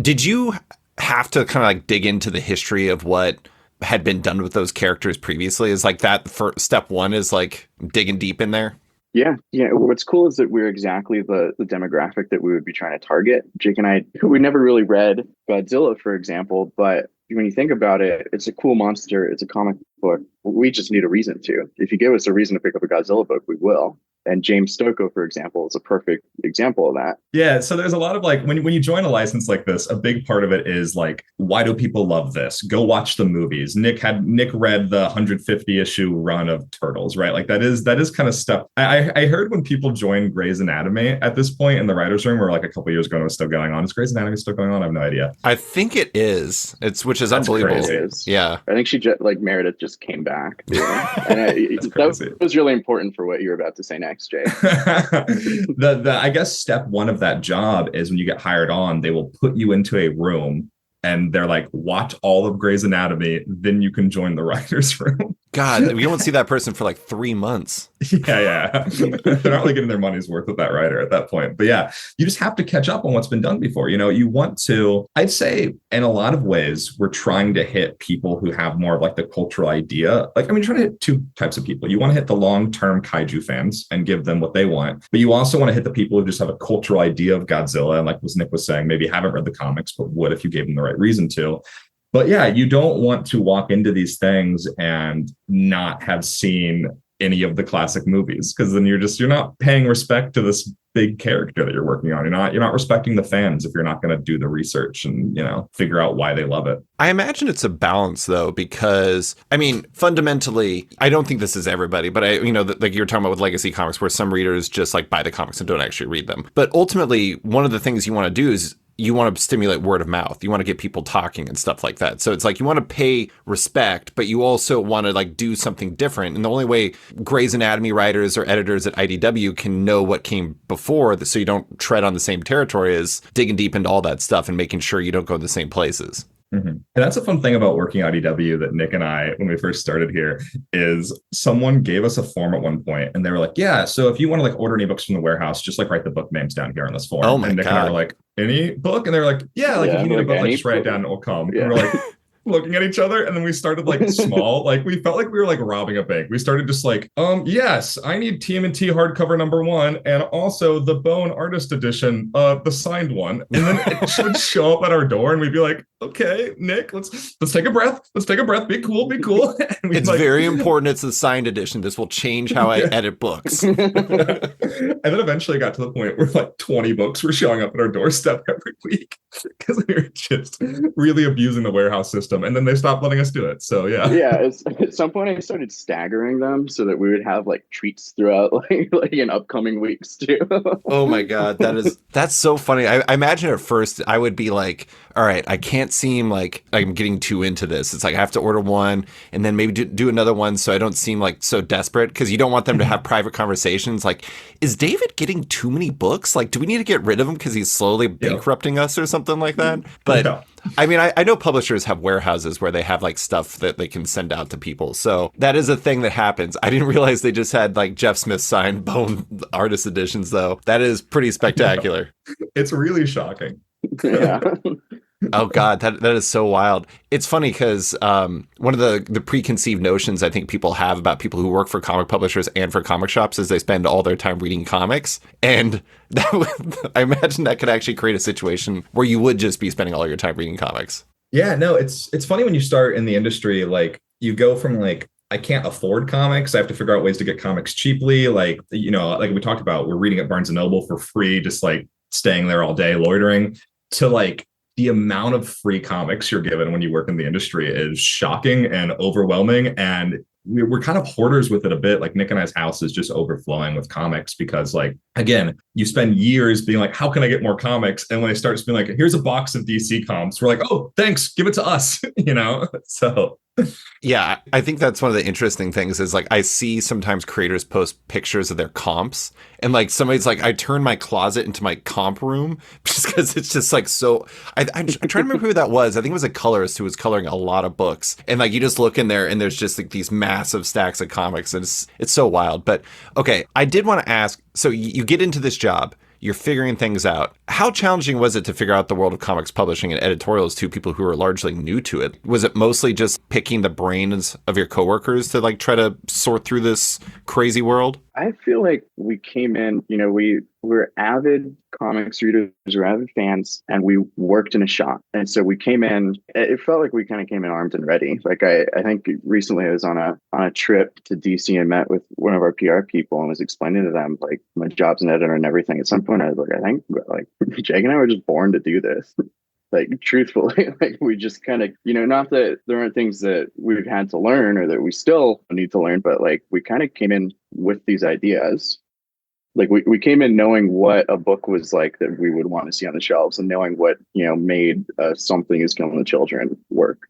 Did you have to kind of like dig into the history of what had been done with those characters previously? Is like that for step one is like digging deep in there? Yeah. What's cool is that we're exactly the demographic that we would be trying to target. Jake and I, we never really read Godzilla, for example, but when you think about it, it's a cool monster. It's a comic book. We just need a reason to. If you give us a reason to pick up a Godzilla book, we will. And James Stocco, for example, is a perfect example of that. Yeah, so there's a lot of like, when you join a license like this, a big part of it is like, why do people love this? Go watch the movies. Nick read the 150 issue run of Turtles, right? Like that is kind of stuff. I heard when people join Grey's Anatomy at this point in the writer's room, or like a couple years ago, it was still going on. Is Grey's Anatomy still going on? I have no idea. I think it is. Which is unbelievable. Crazy. Yeah. I think Meredith just came back. And that was really important for what you were about to say next, Jay. I guess step one of that job is when you get hired on, they will put you into a room and they're like, watch all of Grey's Anatomy, then you can join the writer's room. God, we don't see that person for like 3 months. Yeah. They're not really getting their money's worth with that writer at that point. But yeah, you just have to catch up on what's been done before. You know, you want to, I'd say in a lot of ways, we're trying to hit people who have more of like the cultural idea. Like, I mean, trying to hit two types of people. You want to hit the long-term kaiju fans and give them what they want. But you also want to hit the people who just have a cultural idea of Godzilla. And like Nick was saying, maybe haven't read the comics, but would if you gave them the right reason to. But yeah, you don't want to walk into these things and not have seen any of the classic movies, because then you're not paying respect to this big character that you're working on. You're not respecting the fans if you're not going to do the research and, figure out why they love it. I imagine it's a balance though, because I mean, fundamentally, I don't think this is everybody, but like you're talking about with legacy comics where some readers just like buy the comics and don't actually read them. But ultimately, one of the things you want to do is you want to stimulate word of mouth. You want to get people talking and stuff like that. So it's like you want to pay respect, but you also want to like do something different. And the only way Grey's Anatomy writers or editors at IDW can know what came before, so you don't tread on the same territory, is digging deep into all that stuff and making sure you don't go to the same places. Mm-hmm. And that's a fun thing about working at IDW that Nick and I, when we first started here, is someone gave us a form at one point and they were like, yeah, so if you want to like order any books from the warehouse, just like write the book names down here on this form. Oh my and Nick God. and I were like, any book? And they were like, yeah, like if you need a book, like just write it down and it'll come. Yeah. And we're like looking at each other, and then we started like small, like we felt like we were like robbing a bank. We started just like, yes, I need TMNT hardcover #1 and also the Bone Artist Edition, the signed one. And then it should show up at our door and we'd be like, okay, Nick, let's take a breath. Be cool. And it's like, very important. It's the signed edition. This will change how I edit books. And then eventually it got to the point where like 20 books were showing up at our doorstep every week because we were just really abusing the warehouse system. And then they stopped letting us do it. So yeah. Yeah. At some point I started staggering them so that we would have like treats throughout like in upcoming weeks too. Oh my God. That's so funny. I imagine at first I would be like all right, I can't seem like I'm getting too into this. It's like I have to order one and then maybe do another one so I don't seem like so desperate, because you don't want them to have private conversations like, is David getting too many books? Like, do we need to get rid of him because he's slowly bankrupting us or something like that? But I mean, I know publishers have warehouses where they have like stuff that they can send out to people. So that is a thing that happens. I didn't realize they just had like Jeff Smith signed Bone artist editions, though. That is pretty spectacular. It's really shocking. Yeah. Oh God, that is so wild. It's funny because one of the preconceived notions I think people have about people who work for comic publishers and for comic shops is they spend all their time reading comics, and I imagine that could actually create a situation where you would just be spending all your time reading comics. Yeah, no, it's funny when you start in the industry, like you go from like, I can't afford comics, I have to figure out ways to get comics cheaply. Like, you know, like we talked about, we're reading at Barnes and Noble for free, just like staying there all day, loitering, to like the amount of free comics you're given when you work in the industry is shocking and overwhelming. And we're kind of hoarders with it a bit. Like Nick and I's house is just overflowing with comics because, like, again, you spend years being like, how can I get more comics? And when they start being like, here's a box of DC comics, we're like, oh, thanks, give it to us, you know? So yeah, I think that's one of the interesting things is like I see sometimes creators post pictures of their comps, and like somebody's like, I turn my closet into my comp room just because it's just like so. I'm trying to remember who that was. I think it was a colorist who was coloring a lot of books, and like you just look in there and there's just like these massive stacks of comics, and it's so wild. But okay, I did want to ask. So you get into this job. You're figuring things out. How challenging was it to figure out the world of comics publishing and editorials to people who are largely new to it? Was it mostly just picking the brains of your coworkers to like try to sort through this crazy world? I feel like we came in, you know, we were avid comics readers, we were avid fans, and we worked in a shop. And so we came in, it felt like we kind of came in armed and ready. Like I think recently I was on a trip to DC and met with one of our PR people and was explaining to them like my job's an editor and everything. At some point I was like, I think like Jake and I were just born to do this. Like truthfully, like we just kind of, you know, not that there aren't things that we've had to learn or that we still need to learn, but like we kind of came in with these ideas. Like we came in knowing what a book was like that we would want to see on the shelves, and knowing what, you know, made Something Is Killing the Children work.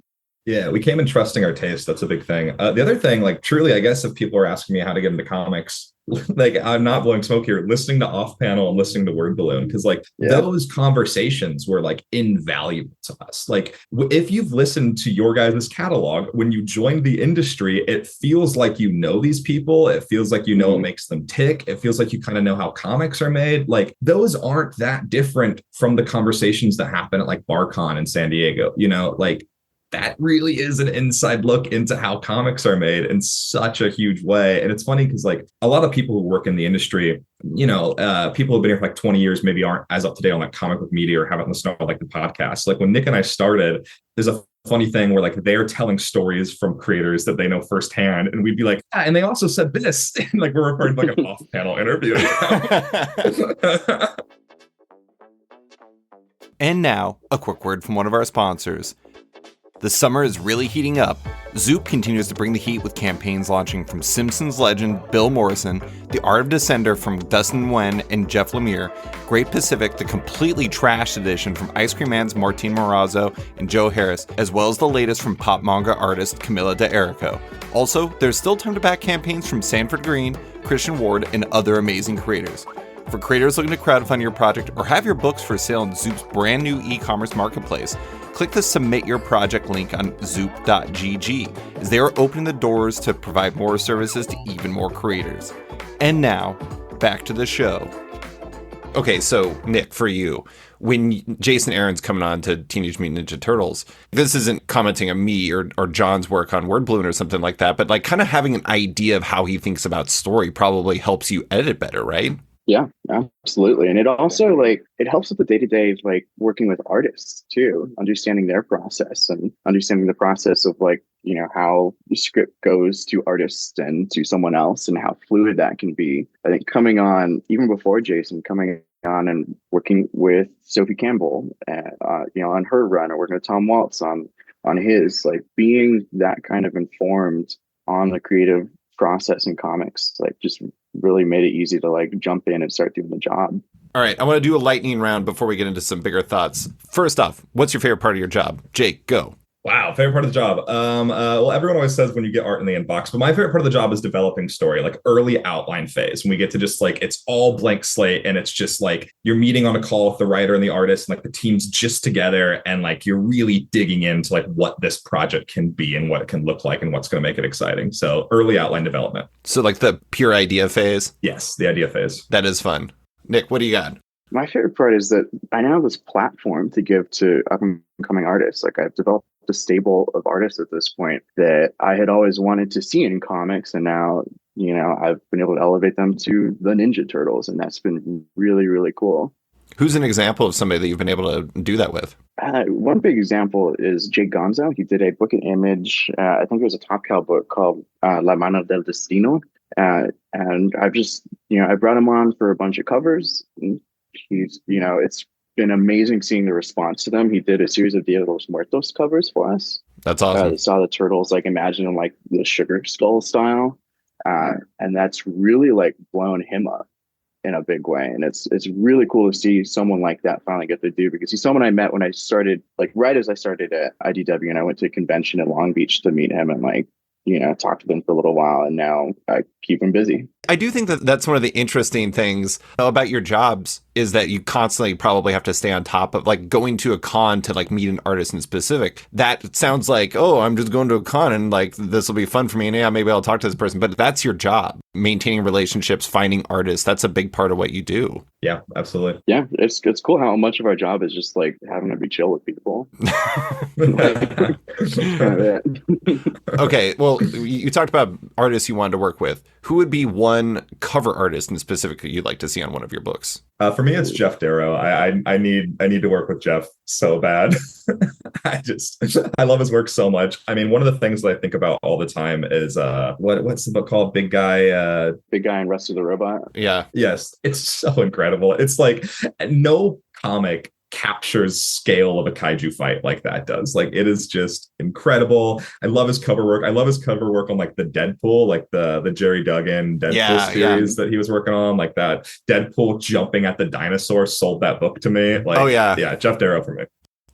yeah, we came in trusting our taste. That's a big thing. The other thing, like truly, I guess if people are asking me how to get into comics, like I'm not blowing smoke here, listening to Off Panel and listening to Word Balloon, because like those conversations were like invaluable to us. Like if you've listened to your guys' catalog, when you joined the industry, it feels like you know these people. It feels like you know what makes them tick. It feels like you kind of know how comics are made. Like those aren't that different from the conversations that happen at like BarCon in San Diego, you know, like that really is an inside look into how comics are made in such a huge way. And it's funny because like a lot of people who work in the industry, you know, people who've been here for like 20 years, maybe aren't as up to date on like comic book media or haven't listened to like the podcast. Like when Nick and I started, there's a funny thing where like they're telling stories from creators that they know firsthand. And we'd be like, and they also said this, and like we're referring to like an off-panel interview. And now, a quick word from one of our sponsors. The summer is really heating up. Zoop continues to bring the heat with campaigns launching from Simpsons legend Bill Morrison, The Art of Descender from Dustin Nguyen and Jeff Lemire, Great Pacific, the completely trashed edition from Ice Cream Man's Martin Morazzo and Joe Harris, as well as the latest from pop manga artist Camilla De Erico. Also, there's still time to back campaigns from Sanford Green, Christian Ward, and other amazing creators. For creators looking to crowdfund your project or have your books for sale in Zoop's brand new e-commerce marketplace, click the Submit Your Project link on zoop.gg, as they are opening the doors to provide more services to even more creators. And now, back to the show. Okay, so Nick, for you, when Jason Aaron's coming on to Teenage Mutant Ninja Turtles, this isn't commenting on me or John's work on Word Balloon or something like that, but like kind of having an idea of how he thinks about story probably helps you edit better, right? Yeah, absolutely. And it also like it helps with the day-to-day like working with artists too, understanding their process and understanding the process of like, you know, how the script goes to artists and to someone else and how fluid that can be. I think coming on even before Jason, coming on and working with Sophie Campbell, you know, on her run, or working with Tom Waltz on his, like being that kind of informed on the creative process in comics, like just really made it easy to like jump in and start doing the job. All right, I want to do a lightning round before we get into some bigger thoughts. First off, what's your favorite part of your job? Jake, go. Wow, favorite part of the job. Well, everyone always says when you get art in the inbox, but my favorite part of the job is developing story, like early outline phase, when we get to just like it's all blank slate and it's just like you're meeting on a call with the writer and the artist, and like the team's just together, and like you're really digging into like what this project can be and what it can look like and what's going to make it exciting. So early outline development. So like the pure idea phase? Yes, the idea phase. That is fun. Nick, what do you got? My favorite part is that I now have this platform to give to up and coming artists. Like I've developed a stable of artists at this point that I had always wanted to see in comics. And now, I've been able to elevate them to the Ninja Turtles. And that's been really, really cool. Who's an example of somebody that you've been able to do that with? One big example is Jake Gonzo. He did a book and image. I think it was a Top Cow book called La Mano del Destino. And I've just, I brought him on for a bunch of covers. And he's, it's been amazing seeing the response to them. He did a series of Dia de los Muertos covers for us. That's awesome. Saw the turtles like imagining like the sugar skull style. And that's really like blown him up in a big way. And it's really cool to see someone like that finally get to do, because he's someone I met when I started, like right as I started at IDW, and I went to a convention in Long Beach to meet him and like, talk to them for a little while, and now I keep him busy. I do think that that's one of the interesting things about your jobs is that you constantly probably have to stay on top of like going to a con to like meet an artist in specific. That sounds like, oh, I'm just going to a con and like this will be fun for me and yeah, maybe I'll talk to this person. But that's your job. Maintaining relationships, finding artists, that's a big part of what you do. Yeah, absolutely. Yeah, it's cool how much of our job is just like having to be chill with people. Okay, well, you talked about artists you wanted to work with. Who would be one cover artist in specific you'd like to see on one of your books? For me, it's Jeff Darrow. I need to work with Jeff so bad. I love his work so much. I mean, one of the things that I think about all the time is what's the book called? Big Guy and Rusty the Robot. Yeah. Yes, it's so incredible. It's like no comic captures scale of a kaiju fight like that does. Like it is just incredible. I love his cover work. I love his cover work on like the Deadpool, like the Jerry Duggan Deadpool series that he was working on, like that Deadpool jumping at the dinosaur sold that book to me. Like, yeah, Jeff Darrow for me.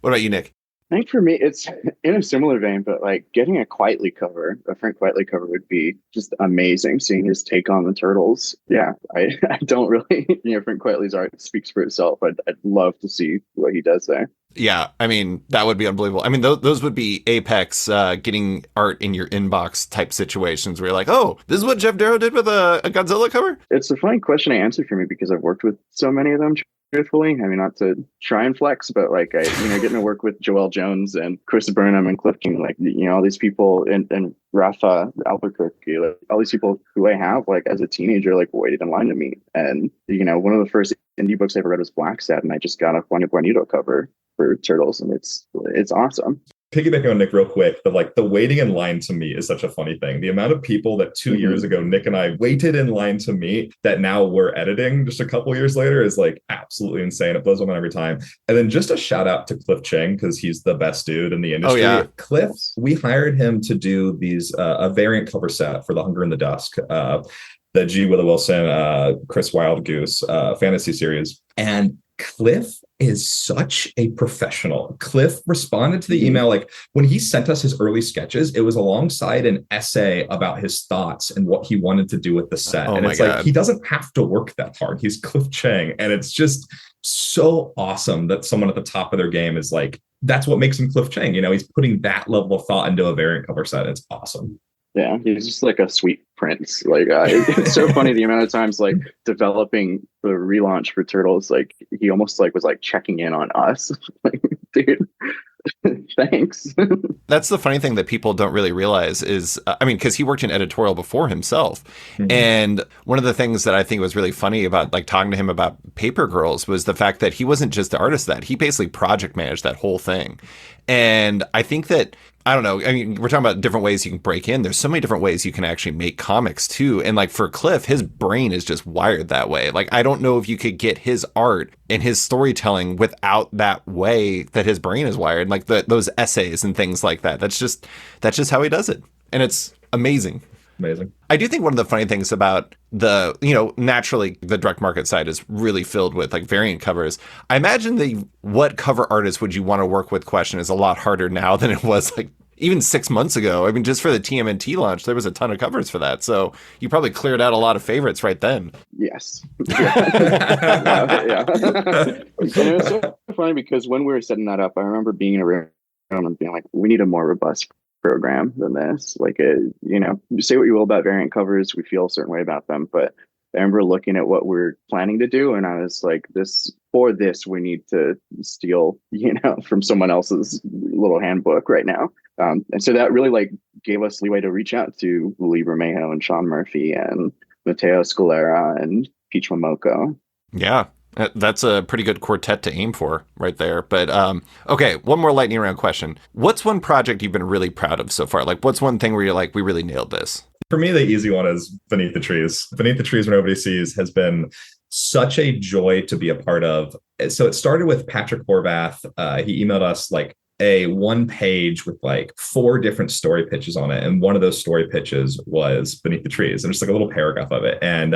What about you, Nick? I think for me, it's in a similar vein, but like getting a Frank Quitely cover would be just amazing. Seeing his take on the Turtles. Yeah, I don't really, Frank Quitely's art speaks for itself. I'd love to see what he does there. Yeah, I mean, that would be unbelievable. I mean, those would be apex getting art in your inbox type situations where you're like, oh, this is what Jeff Darrow did with a Godzilla cover? It's a funny question to answer for me because I've worked with so many of them. Truthfully, I mean, not to try and flex, but like getting to work with Joel Jones and Chris Burnham and Cliff King, like all these people, and Rafa Albuquerque, like all these people who I have like as a teenager like waited in line to meet. And one of the first indie books I ever read was Black Sad, and I just got a Juanito Guarnido cover for Turtles, and it's awesome. Piggybacking on Nick real quick, the waiting in line to meet is such a funny thing. The amount of people that 2 years ago, Nick and I waited in line to meet that now we're editing just a couple years later is like absolutely insane. It blows my mind every time. And then just a shout out to Cliff Chang, because he's the best dude in the industry. Oh, yeah. Cliff, we hired him to do these a variant cover set for The Hunger in the Dusk, the G. Willow Wilson, Chris Wildgoose fantasy series. And Cliff is such a professional. Cliff responded to the email, like when he sent us his early sketches, it was alongside an essay about his thoughts and what he wanted to do with the set. And it's like, he doesn't have to work that hard. He's Cliff Chang. And it's just so awesome that someone at the top of their game is like, that's what makes him Cliff Chang. He's putting that level of thought into a variant cover set. It's awesome. Yeah, he's just like a sweet prince. Like it's so funny the amount of times like developing the relaunch for Turtles, like he almost like was like checking in on us. Like, dude, thanks. That's the funny thing that people don't really realize is, because he worked in editorial before himself. Mm-hmm. And one of the things that I think was really funny about like talking to him about Paper Girls was the fact that he wasn't just the artist that he basically project managed that whole thing. And I think that, I don't know, we're talking about different ways you can break in. There's so many different ways you can actually make comics too. And like for Cliff, his brain is just wired that way. Like, I don't know if you could get his art and his storytelling without that way that his brain is wired. Like those essays and things like that. That's just how he does it. And it's amazing. Amazing. I do think one of the funny things about naturally the direct market side is really filled with like variant covers. I imagine the what cover artist would you want to work with question is a lot harder now than it was like even 6 months ago. I mean, just for the TMNT launch, there was a ton of covers for that. So you probably cleared out a lot of favorites right then. Yes. Yeah. And it was so funny because when we were setting that up, I remember being in a room and being like, we need a more robust program than this. Like, you say what you will about variant covers, we feel a certain way about them. But I remember looking at what we're planning to do, and I was like, we need to steal, from someone else's little handbook right now. And so that really like gave us leeway to reach out to Lee Bermejo and Sean Murphy and Matteo Scalera and Peach Momoko. Yeah, that's a pretty good quartet to aim for right there. But okay, one more lightning round question. What's one project you've been really proud of so far? Like, what's one thing where you're like, we really nailed this? For me, the easy one is Beneath the Trees. Beneath the Trees Where Nobody Sees has been such a joy to be a part of. So it started with Patrick Horvath. He emailed us like a one page with like 4 different story pitches on it. And one of those story pitches was Beneath the Trees, and just like a little paragraph of it. And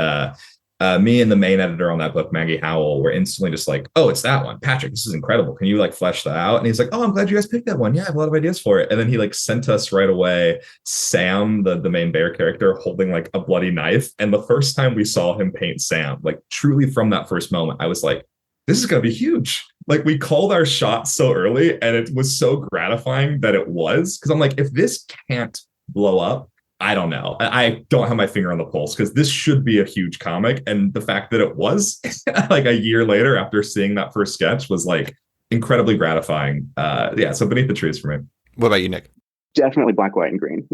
me and the main editor on that book, Maggie Howell, were instantly just like, oh, it's that one. Patrick, this is incredible. Can you like flesh that out? And he's like, oh, I'm glad you guys picked that one. Yeah, I have a lot of ideas for it. And then he like sent us right away Sam, the main bear character, holding like a bloody knife. And the first time we saw him paint Sam, like truly from that first moment, I was like, this is going to be huge. Like we called our shot so early, and it was so gratifying that it was, because I'm like, if this can't blow up, I don't know. I don't have my finger on the pulse, because this should be a huge comic. And the fact that it was like a year later after seeing that first sketch was like incredibly gratifying. So Beneath the Trees for me. What about you, Nick? Definitely Black, White, and Green.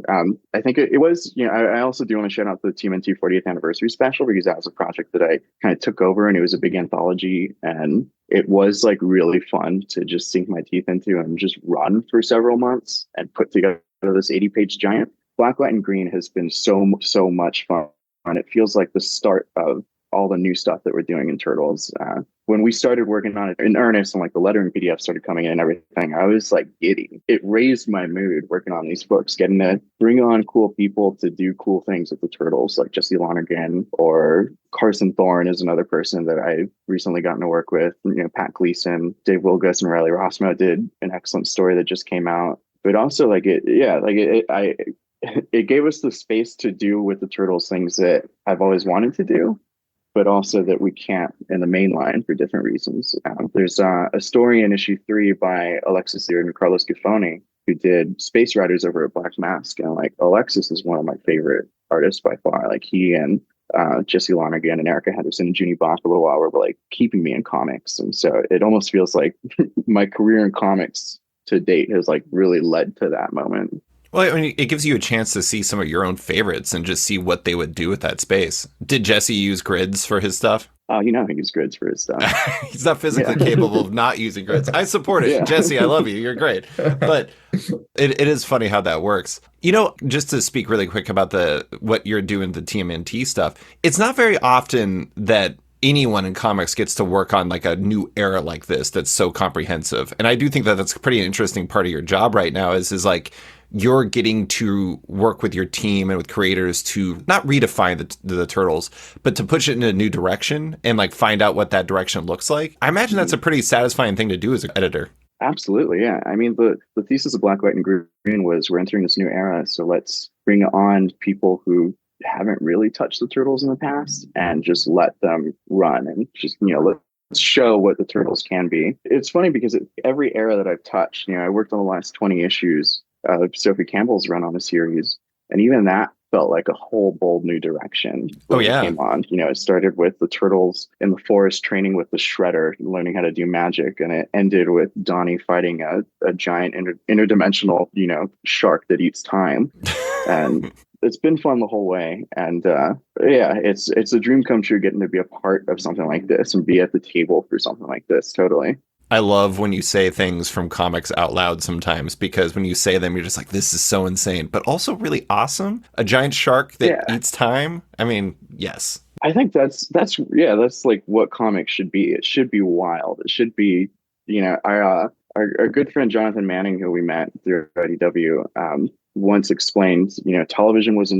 I think it was, I also do want to shout out the TMNT 40th anniversary special, because that was a project that I kind of took over, and it was a big anthology, and it was like really fun to just sink my teeth into and just run for several months and put together this 80-page giant. Black, White, and Green has been so much fun. And it feels like the start of all the new stuff that we're doing in Turtles. When we started working on it in earnest and like the lettering PDF started coming in and everything, I was like giddy. It raised my mood working on these books, getting to bring on cool people to do cool things with the Turtles, like Jesse Lonergan or Carson Thorne is another person that I've recently gotten to work with. Pat Gleason, Dave Wilgus, and Riley Rossmo did an excellent story that just came out. But also it gave us the space to do with the Turtles things that I've always wanted to do, but also that we can't in the main line for different reasons. There's a story in issue 3 by Alexis Lear and Carlos Gufoni, who did Space Riders over at Black Mask. And like Alexis is one of my favorite artists by far. Like he and Jesse Lonergan and Erica Henderson and Junie Bach a little while were like keeping me in comics. And so it almost feels like my career in comics to date has like really led to that moment. Well, I mean, it gives you a chance to see some of your own favorites and just see what they would do with that space. Did Jesse use grids for his stuff? Oh, he uses grids for his stuff. He's not physically capable of not using grids. I support it. Yeah. Jesse, I love you. You're great. But it is funny how that works. Just to speak really quick about what you're doing, the TMNT stuff, it's not very often that anyone in comics gets to work on like a new era like this that's so comprehensive. And I do think that that's a pretty interesting part of your job right now is like you're getting to work with your team and with creators to not redefine the Turtles, but to push it in a new direction and like find out what that direction looks like. I imagine that's a pretty satisfying thing to do as an editor. Absolutely, yeah. I mean, the thesis of Black, White, and Green was we're entering this new era, so let's bring on people who haven't really touched the Turtles in the past and just let them run and just, let's show what the Turtles can be. It's funny because every era that I've touched, I worked on the last 20 issues of Sophie Campbell's run on the series, and even that felt like a whole bold new direction. Oh yeah, it came on. It started with the Turtles in the forest training with the Shredder, learning how to do magic, and it ended with Donnie fighting a giant interdimensional, shark that eats time, and it's been fun the whole way. And it's a dream come true getting to be a part of something like this and be at the table for something like this. Totally. I love when you say things from comics out loud sometimes, because when you say them, you're just like, this is so insane, but also really awesome. A giant shark that eats time. I mean, yes. I think that's like what comics should be. It should be wild. It should be, our good friend Jonathan Manning, who we met through IDW, once explained, television was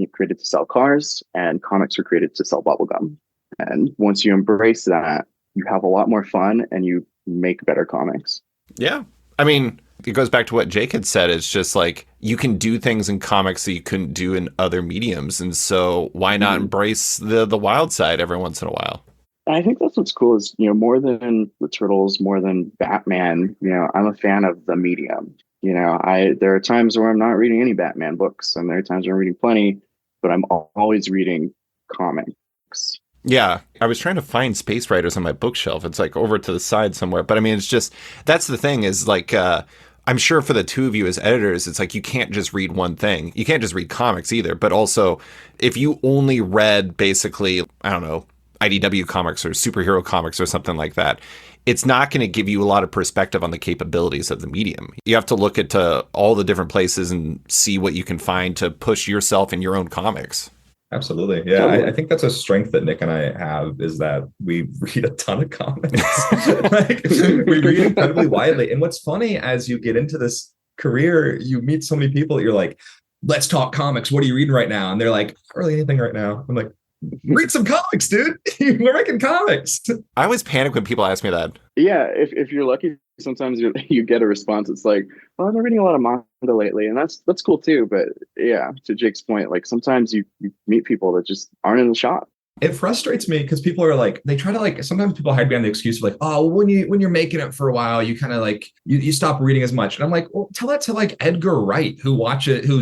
created to sell cars, and comics were created to sell bubblegum. And once you embrace that, you have a lot more fun and you make better comics. Yeah. I mean, it goes back to what Jake had said. It's just like you can do things in comics that you couldn't do in other mediums. And so why not embrace the wild side every once in a while? And I think that's what's cool is, more than the Turtles, more than Batman, I'm a fan of the medium. There are times where I'm not reading any Batman books, and there are times where I'm reading plenty, but I'm always reading comics. Yeah, I was trying to find Space Riders on my bookshelf. It's like over to the side somewhere. But I mean, it's just, that's the thing is like, I'm sure for the two of you as editors, it's like you can't just read one thing. You can't just read comics either. But also, if you only read basically, I don't know, IDW comics or superhero comics or something like that, it's not going to give you a lot of perspective on the capabilities of the medium. You have to look at all the different places and see what you can find to push yourself in your own comics. Absolutely. Yeah. I think that's a strength that Nick and I have, is that we read a ton of comics. Like, we read incredibly widely. And what's funny, as you get into this career, you meet so many people that you're like, let's talk comics. What are you reading right now? And they're like, not really anything right now. I'm like, read some comics, dude. We're making comics. I always panic when people ask me that. Yeah, if you're lucky, sometimes you get a response. It's like, well, I've been reading a lot of manga lately, and that's cool too. But yeah, to Jake's point, like sometimes you meet people that just aren't in the shop. It frustrates me because people are like, they try to like, sometimes people hide behind the excuse of like, oh, when you're making it for a while, you kind of like, you stop reading as much. And I'm like, well, tell that to like Edgar Wright, who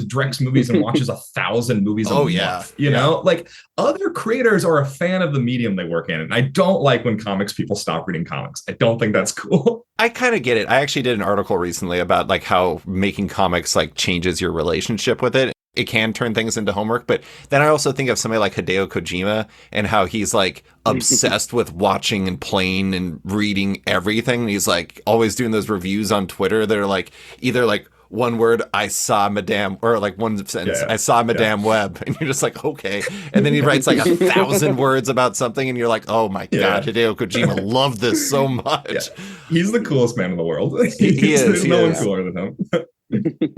directs movies and watches 1,000 movies a month, you know, like other creators are a fan of the medium they work in. And I don't like when comics people stop reading comics. I don't think that's cool. I kind of get it. I actually did an article recently about like how making comics like changes your relationship with it. It can turn things into homework, but then I also think of somebody like Hideo Kojima and how he's like obsessed with watching and playing and reading everything. He's like always doing those reviews on Twitter that are like either like one word, I saw Madame, or like one sentence, I saw Madame Web. And you're just like, okay. And then he writes like 1,000 words about something and you're like, oh my God, Hideo Kojima loved this so much. Yeah. He's the coolest man in the world. He is. There's no one cooler than him.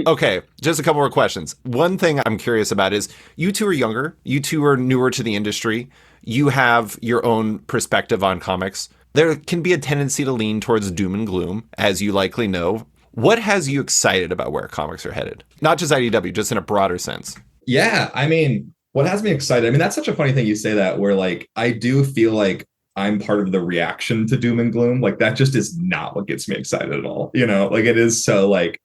Okay, just a couple more questions. One thing I'm curious about is you two are younger. You two are newer to the industry. You have your own perspective on comics. There can be a tendency to lean towards doom and gloom, as you likely know. What has you excited about where comics are headed? Not just IDW, just in a broader sense. Yeah, I mean, what has me excited? I mean, that's such a funny thing you say that, where like I do feel like I'm part of the reaction to doom and gloom. Like that just is not what gets me excited at all. You know, like it is so like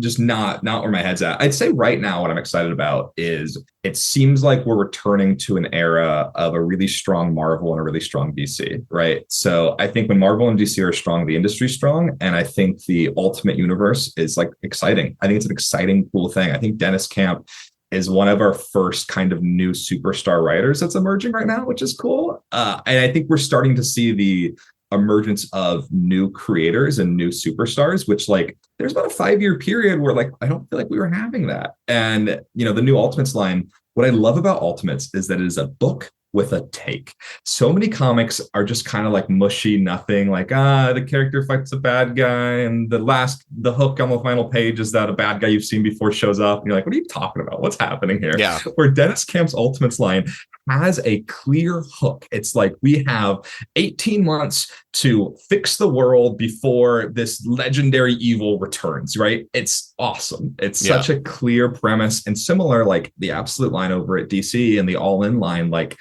just not where my head's at. I'd say right now what I'm excited about is it seems like we're returning to an era of a really strong Marvel and a really strong DC, right? So I think when Marvel and DC are strong, the industry's strong. And I think the Ultimate Universe is like exciting. I think it's an exciting, cool thing. I think Dennis Camp is one of our first kind of new superstar writers that's emerging right now, which is cool. And I think we're starting to see the emergence of new creators and new superstars, which like there's about a 5-year period where like I don't feel like we were having that. And you know, the new Ultimates line, what I love about Ultimates is that it is a book with a take. So many comics are just kind of like mushy, nothing, like the character fights a bad guy and the hook on the final page is that a bad guy you've seen before shows up and you're like, what are you talking about? What's happening here? Yeah. Where Dennis Camp's Ultimates line has a clear hook. It's like we have 18 months to fix the world before this legendary evil returns, right? It's awesome. It's such a clear premise. And similar, like the Absolute line over at DC and the All In line, like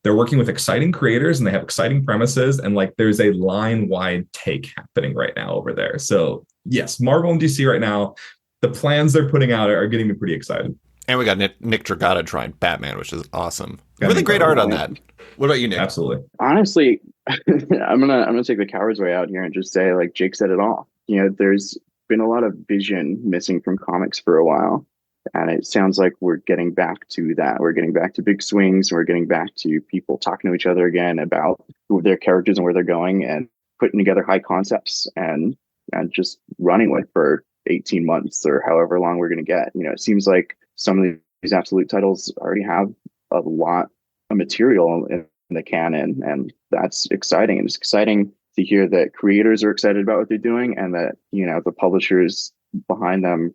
they're working with exciting creators and they have exciting premises. And like there's a line wide take happening right now over there. So yes, Marvel and DC right now, the plans they're putting out are getting me pretty excited. And we got Nick Dragata drawing Batman, which is awesome. Really great art on that. What about you, Nick? Absolutely. Honestly, I'm gonna take the coward's way out here and just say, like Jake said it all. You know, there's been a lot of vision missing from comics for a while. And it sounds like we're getting back to that. We're getting back to big swings. And we're getting back to people talking to each other again about their characters and where they're going and putting together high concepts and just running with for 18 months or however long we're going to get. You know, it seems like some of these Absolute titles already have a lot of material in the canon, and that's exciting. And it's exciting to hear that creators are excited about what they're doing and that, you know, the publishers behind them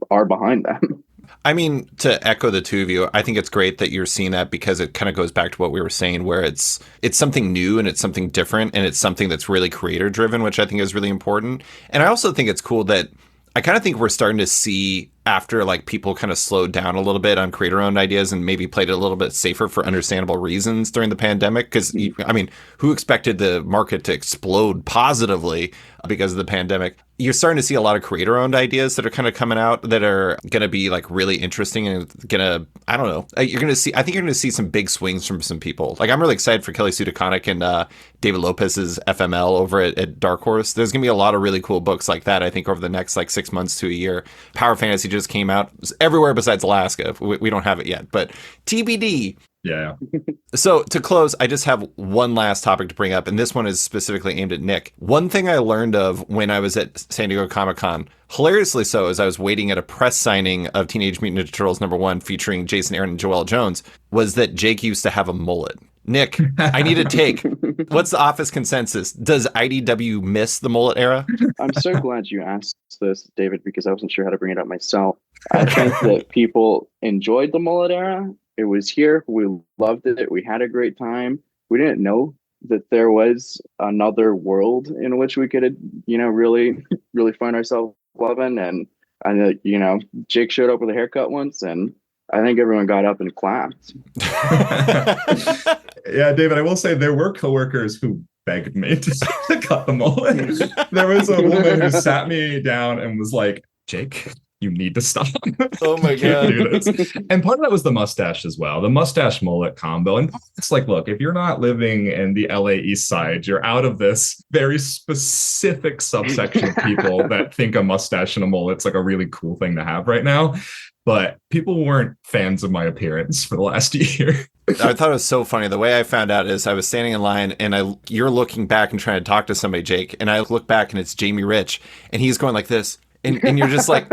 are behind them. I mean, to echo the two of you, I think it's great that you're seeing that because it kind of goes back to what we were saying, where it's something new and it's something different and it's something that's really creator driven, which I think is really important. And I also think it's cool that I kind of think we're starting to see, after like people kind of slowed down a little bit on creator owned ideas and maybe played it a little bit safer for understandable reasons during the pandemic. Because, I mean, who expected the market to explode positively because of the pandemic? You're starting to see a lot of creator owned ideas that are kind of coming out that are going to be like really interesting and going to, I don't know, I think you're going to see some big swings from some people. Like, I'm really excited for Kelly Sue DeConnick and David Lopez's FML over at Dark Horse. There's going to be a lot of really cool books like that, I think, over the next like 6 months to a year. Power Fantasy just came out. It's everywhere besides Alaska. We don't have it yet, but TBD. Yeah. So to close, I just have one last topic to bring up, and this one is specifically aimed at Nick. One thing I learned of when I was at San Diego Comic-Con, hilariously so, as I was waiting at a press signing of Teenage Mutant Ninja Turtles #1 featuring Jason Aaron and Joelle Jones, was that Jake used to have a mullet. Nick, I need a take. What's the office consensus? Does IDW miss the mullet era? I'm so glad you asked this, David, because I wasn't sure how to bring it up myself. I think that people enjoyed the mullet era. It was here. We loved it. We had a great time. We didn't know that there was another world in which we could, really, really find ourselves loving. And Jake showed up with a haircut once, and I think everyone got up and clapped. Yeah, David, I will say there were coworkers who begged me to cut the mullet. There was a woman who sat me down and was like, Jake, you need to stop. Oh my God. Do this. And part of that was the mustache as well, the mustache mullet combo. And it's like, look, if you're not living in the LA East Side, you're out of this very specific subsection of people that think a mustache and a mullet's like a really cool thing to have right now. But people weren't fans of my appearance for the last year. I thought it was so funny. The way I found out is I was standing in line and you're looking back and trying to talk to somebody, Jake. And I look back and it's Jamie Rich and he's going like this. And you're just like,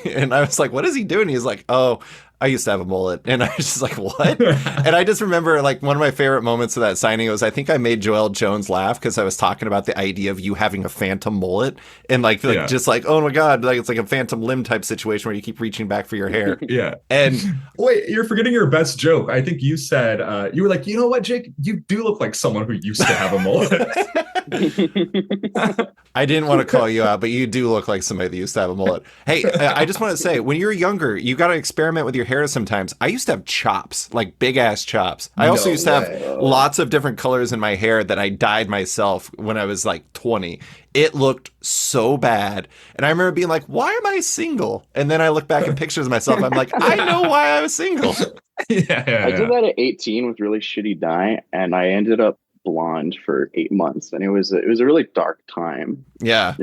and I was like, what is he doing? He's like, oh, I used to have a mullet. And I was just like, what? And I just remember like one of my favorite moments of that signing was I think I made Joelle Jones laugh because I was talking about the idea of you having a phantom mullet and just like, oh my God, like it's like a phantom limb type situation where you keep reaching back for your hair. Yeah. And wait, you're forgetting your best joke. I think you said, you were like, you know what, Jake, you do look like someone who used to have a mullet. I didn't want to call you out, but you do look like somebody that used to have a mullet. Hey, I just want to say, when you're younger, you got to experiment with your hair sometimes. I used to have chops, like big ass chops. I also used to have lots of different colors in my hair that I dyed myself when I was like 20. It looked so bad. And I remember being like, why am I single? And then I look back at pictures of myself. I'm like, I know why I was single. I did that at 18 with really shitty dye, and I ended up blonde for 8 months, and it was a really dark time. Yeah.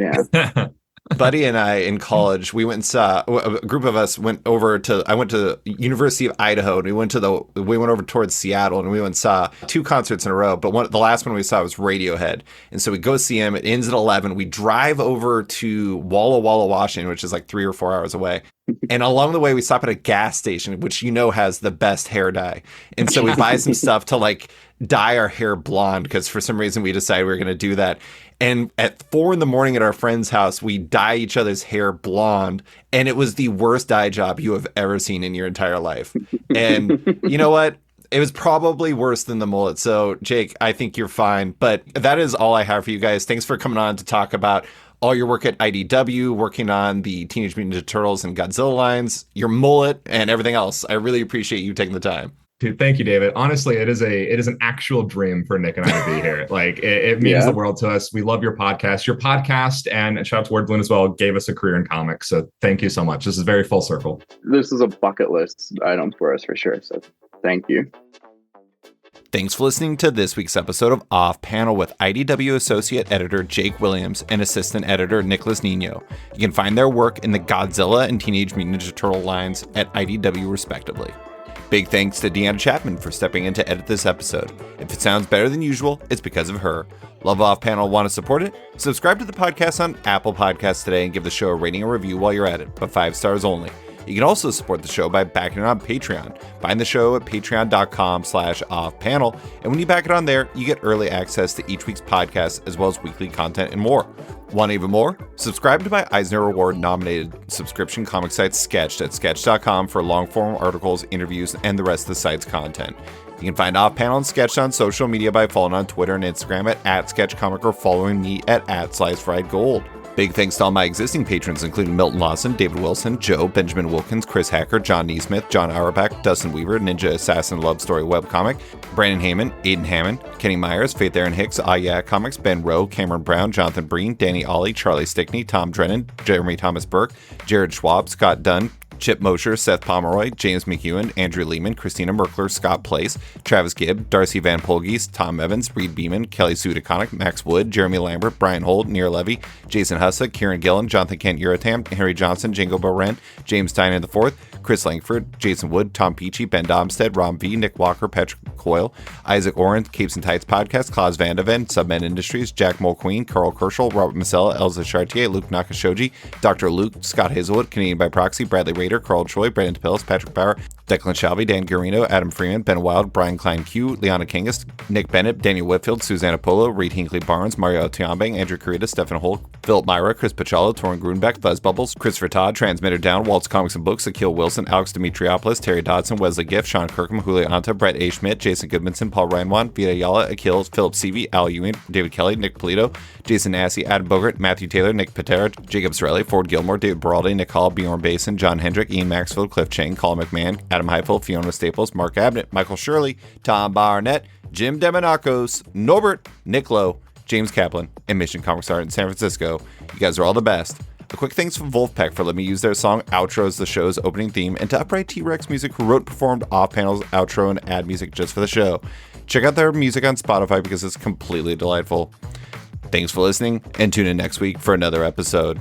Buddy and I in college, we went and saw, a group of us went over to, I went to University of Idaho, and we went over towards Seattle, and we went and saw 2 concerts in a row, but the last one we saw was Radiohead. And so we go see him, it ends at 11, we drive over to Walla Walla, Washington, which is like 3 or 4 hours away. And along the way, we stop at a gas station, which has the best hair dye. And so we buy some stuff to like dye our hair blonde because for some reason we decided we were going to do that. And at 4 a.m. at our friend's house, we dye each other's hair blonde. And it was the worst dye job you have ever seen in your entire life. And you know what? It was probably worse than the mullet. So, Jake, I think you're fine. But that is all I have for you guys. Thanks for coming on to talk about all your work at IDW, working on the Teenage Mutant Ninja Turtles and Godzilla lines, your mullet, and everything else. I really appreciate you taking the time. Dude, thank you, David. Honestly, it is an actual dream for Nick and I to be here. Like it means the world to us. We love your podcast. Your podcast, and shout out to Word Balloon as well, gave us a career in comics. So thank you so much. This is very full circle. This is a bucket list item for us for sure. So thank you. Thanks for listening to this week's episode of Off Panel with IDW Associate Editor Jake Williams and Assistant Editor Nicolas Niño. You can find their work in the Godzilla and Teenage Mutant Ninja Turtle lines at IDW respectively. Big thanks to Deanna Chapman for stepping in to edit this episode. If it sounds better than usual, it's because of her. Love Off Panel, want to support it? Subscribe to the podcast on Apple Podcasts today and give the show a rating and review while you're at it, but 5 stars only. You can also support the show by backing it on Patreon. Find the show at patreon.com/offpanel. And when you back it on there, you get early access to each week's podcast, as well as weekly content and more. Want even more? Subscribe to my Eisner Award-nominated subscription comic site Sketched at sketch.com for long-form articles, interviews, and the rest of the site's content. You can find Off-Panel and Sketched on social media by following on Twitter and Instagram at @SketchComic or following me at @SliceFriedGold. Big thanks to all my existing patrons, including Milton Lawson, David Wilson, Joe, Benjamin Wilkins, Chris Hacker, John Neesmith, John Auerbach, Dustin Weaver, Ninja Assassin Love Story webcomic, Brandon Heyman, Aiden Hammond, Kenny Myers, Faith Aaron Hicks, Yeah Comics, Ben Rowe, Cameron Brown, Jonathan Breen, Danny Ollie, Charlie Stickney, Tom Drennan, Jeremy Thomas Burke, Jared Schwab, Scott Dunn, Chip Mosher, Seth Pomeroy, James McEwen, Andrew Lehman, Christina Merkler, Scott Place, Travis Gibb, Darcy Van Polgees, Tom Evans, Reed Beeman, Kelly Sudaconic, Max Wood, Jeremy Lambert, Brian Holt, Near Levy, Jason Hussa, Kieran Gillen, Jonathan Kent Uratam, Henry Johnson, Django Boren, James Tynan IV, Chris Langford, Jason Wood, Tom Peachy, Ben Domstead, Rom V, Nick Walker, Patrick Coyle, Isaac Oren, Capes and Tights Podcast, Klaus Vandeven, Submen Industries, Jack Mulqueen, Carl Kerschel, Robert Masella, Elza Chartier, Luke Nakashoji, Dr. Luke, Scott Hazelwood, Canadian by Proxy, Bradley Rader, Carl Choi, Brandon Tapillis, Patrick Bauer, Declan Shalvey, Dan Guarino, Adam Freeman, Ben Wild, Brian Klein Q, Liana Kangas, Nick Bennett, Daniel Whitfield, Susanna Polo, Reed Hinkley Barnes, Mario Tiambang, Andrew Carita, Stefan Holk, Philip Myra, Chris Pachalo, Torrin Grunbeck, Buzz Bubbles, Christopher Todd, Transmitter Down, Waltz Comics and Books, Akil Wilson, Alex Dimitriopoulos, Terry Dodson, Wesley Giff, Sean Kirkham, Julio Anta, Brett A. Schmidt, Jason Goodmanson, Paul Reinwan, Vita Yala, Akil, Philip Seavey, Al Ewing, David Kelly, Nick Polito, Jason Assey, Adam Bogart, Matthew Taylor, Nick Patera, Jacob Sorelli, Ford Gilmore, David Baraldi, Nick Hall, Bjorn Basin, John Hendrick, Ian Maxfield, Cliff Chang, Colin McMahon, Adam Heifel, Fiona Staples, Mark Abnett, Michael Shirley, Tom Barnett, Jim Demonakos, Norbert, Nick Lowe, James Kaplan, and Mission Comics Art in San Francisco. You guys are all the best. A quick thanks from Wolfpack for letting me use their song Outro as the show's opening theme, and to Upright T-Rex Music, who wrote and performed Off-Panel's outro and ad music just for the show. Check out their music on Spotify because it's completely delightful. Thanks for listening, and tune in next week for another episode.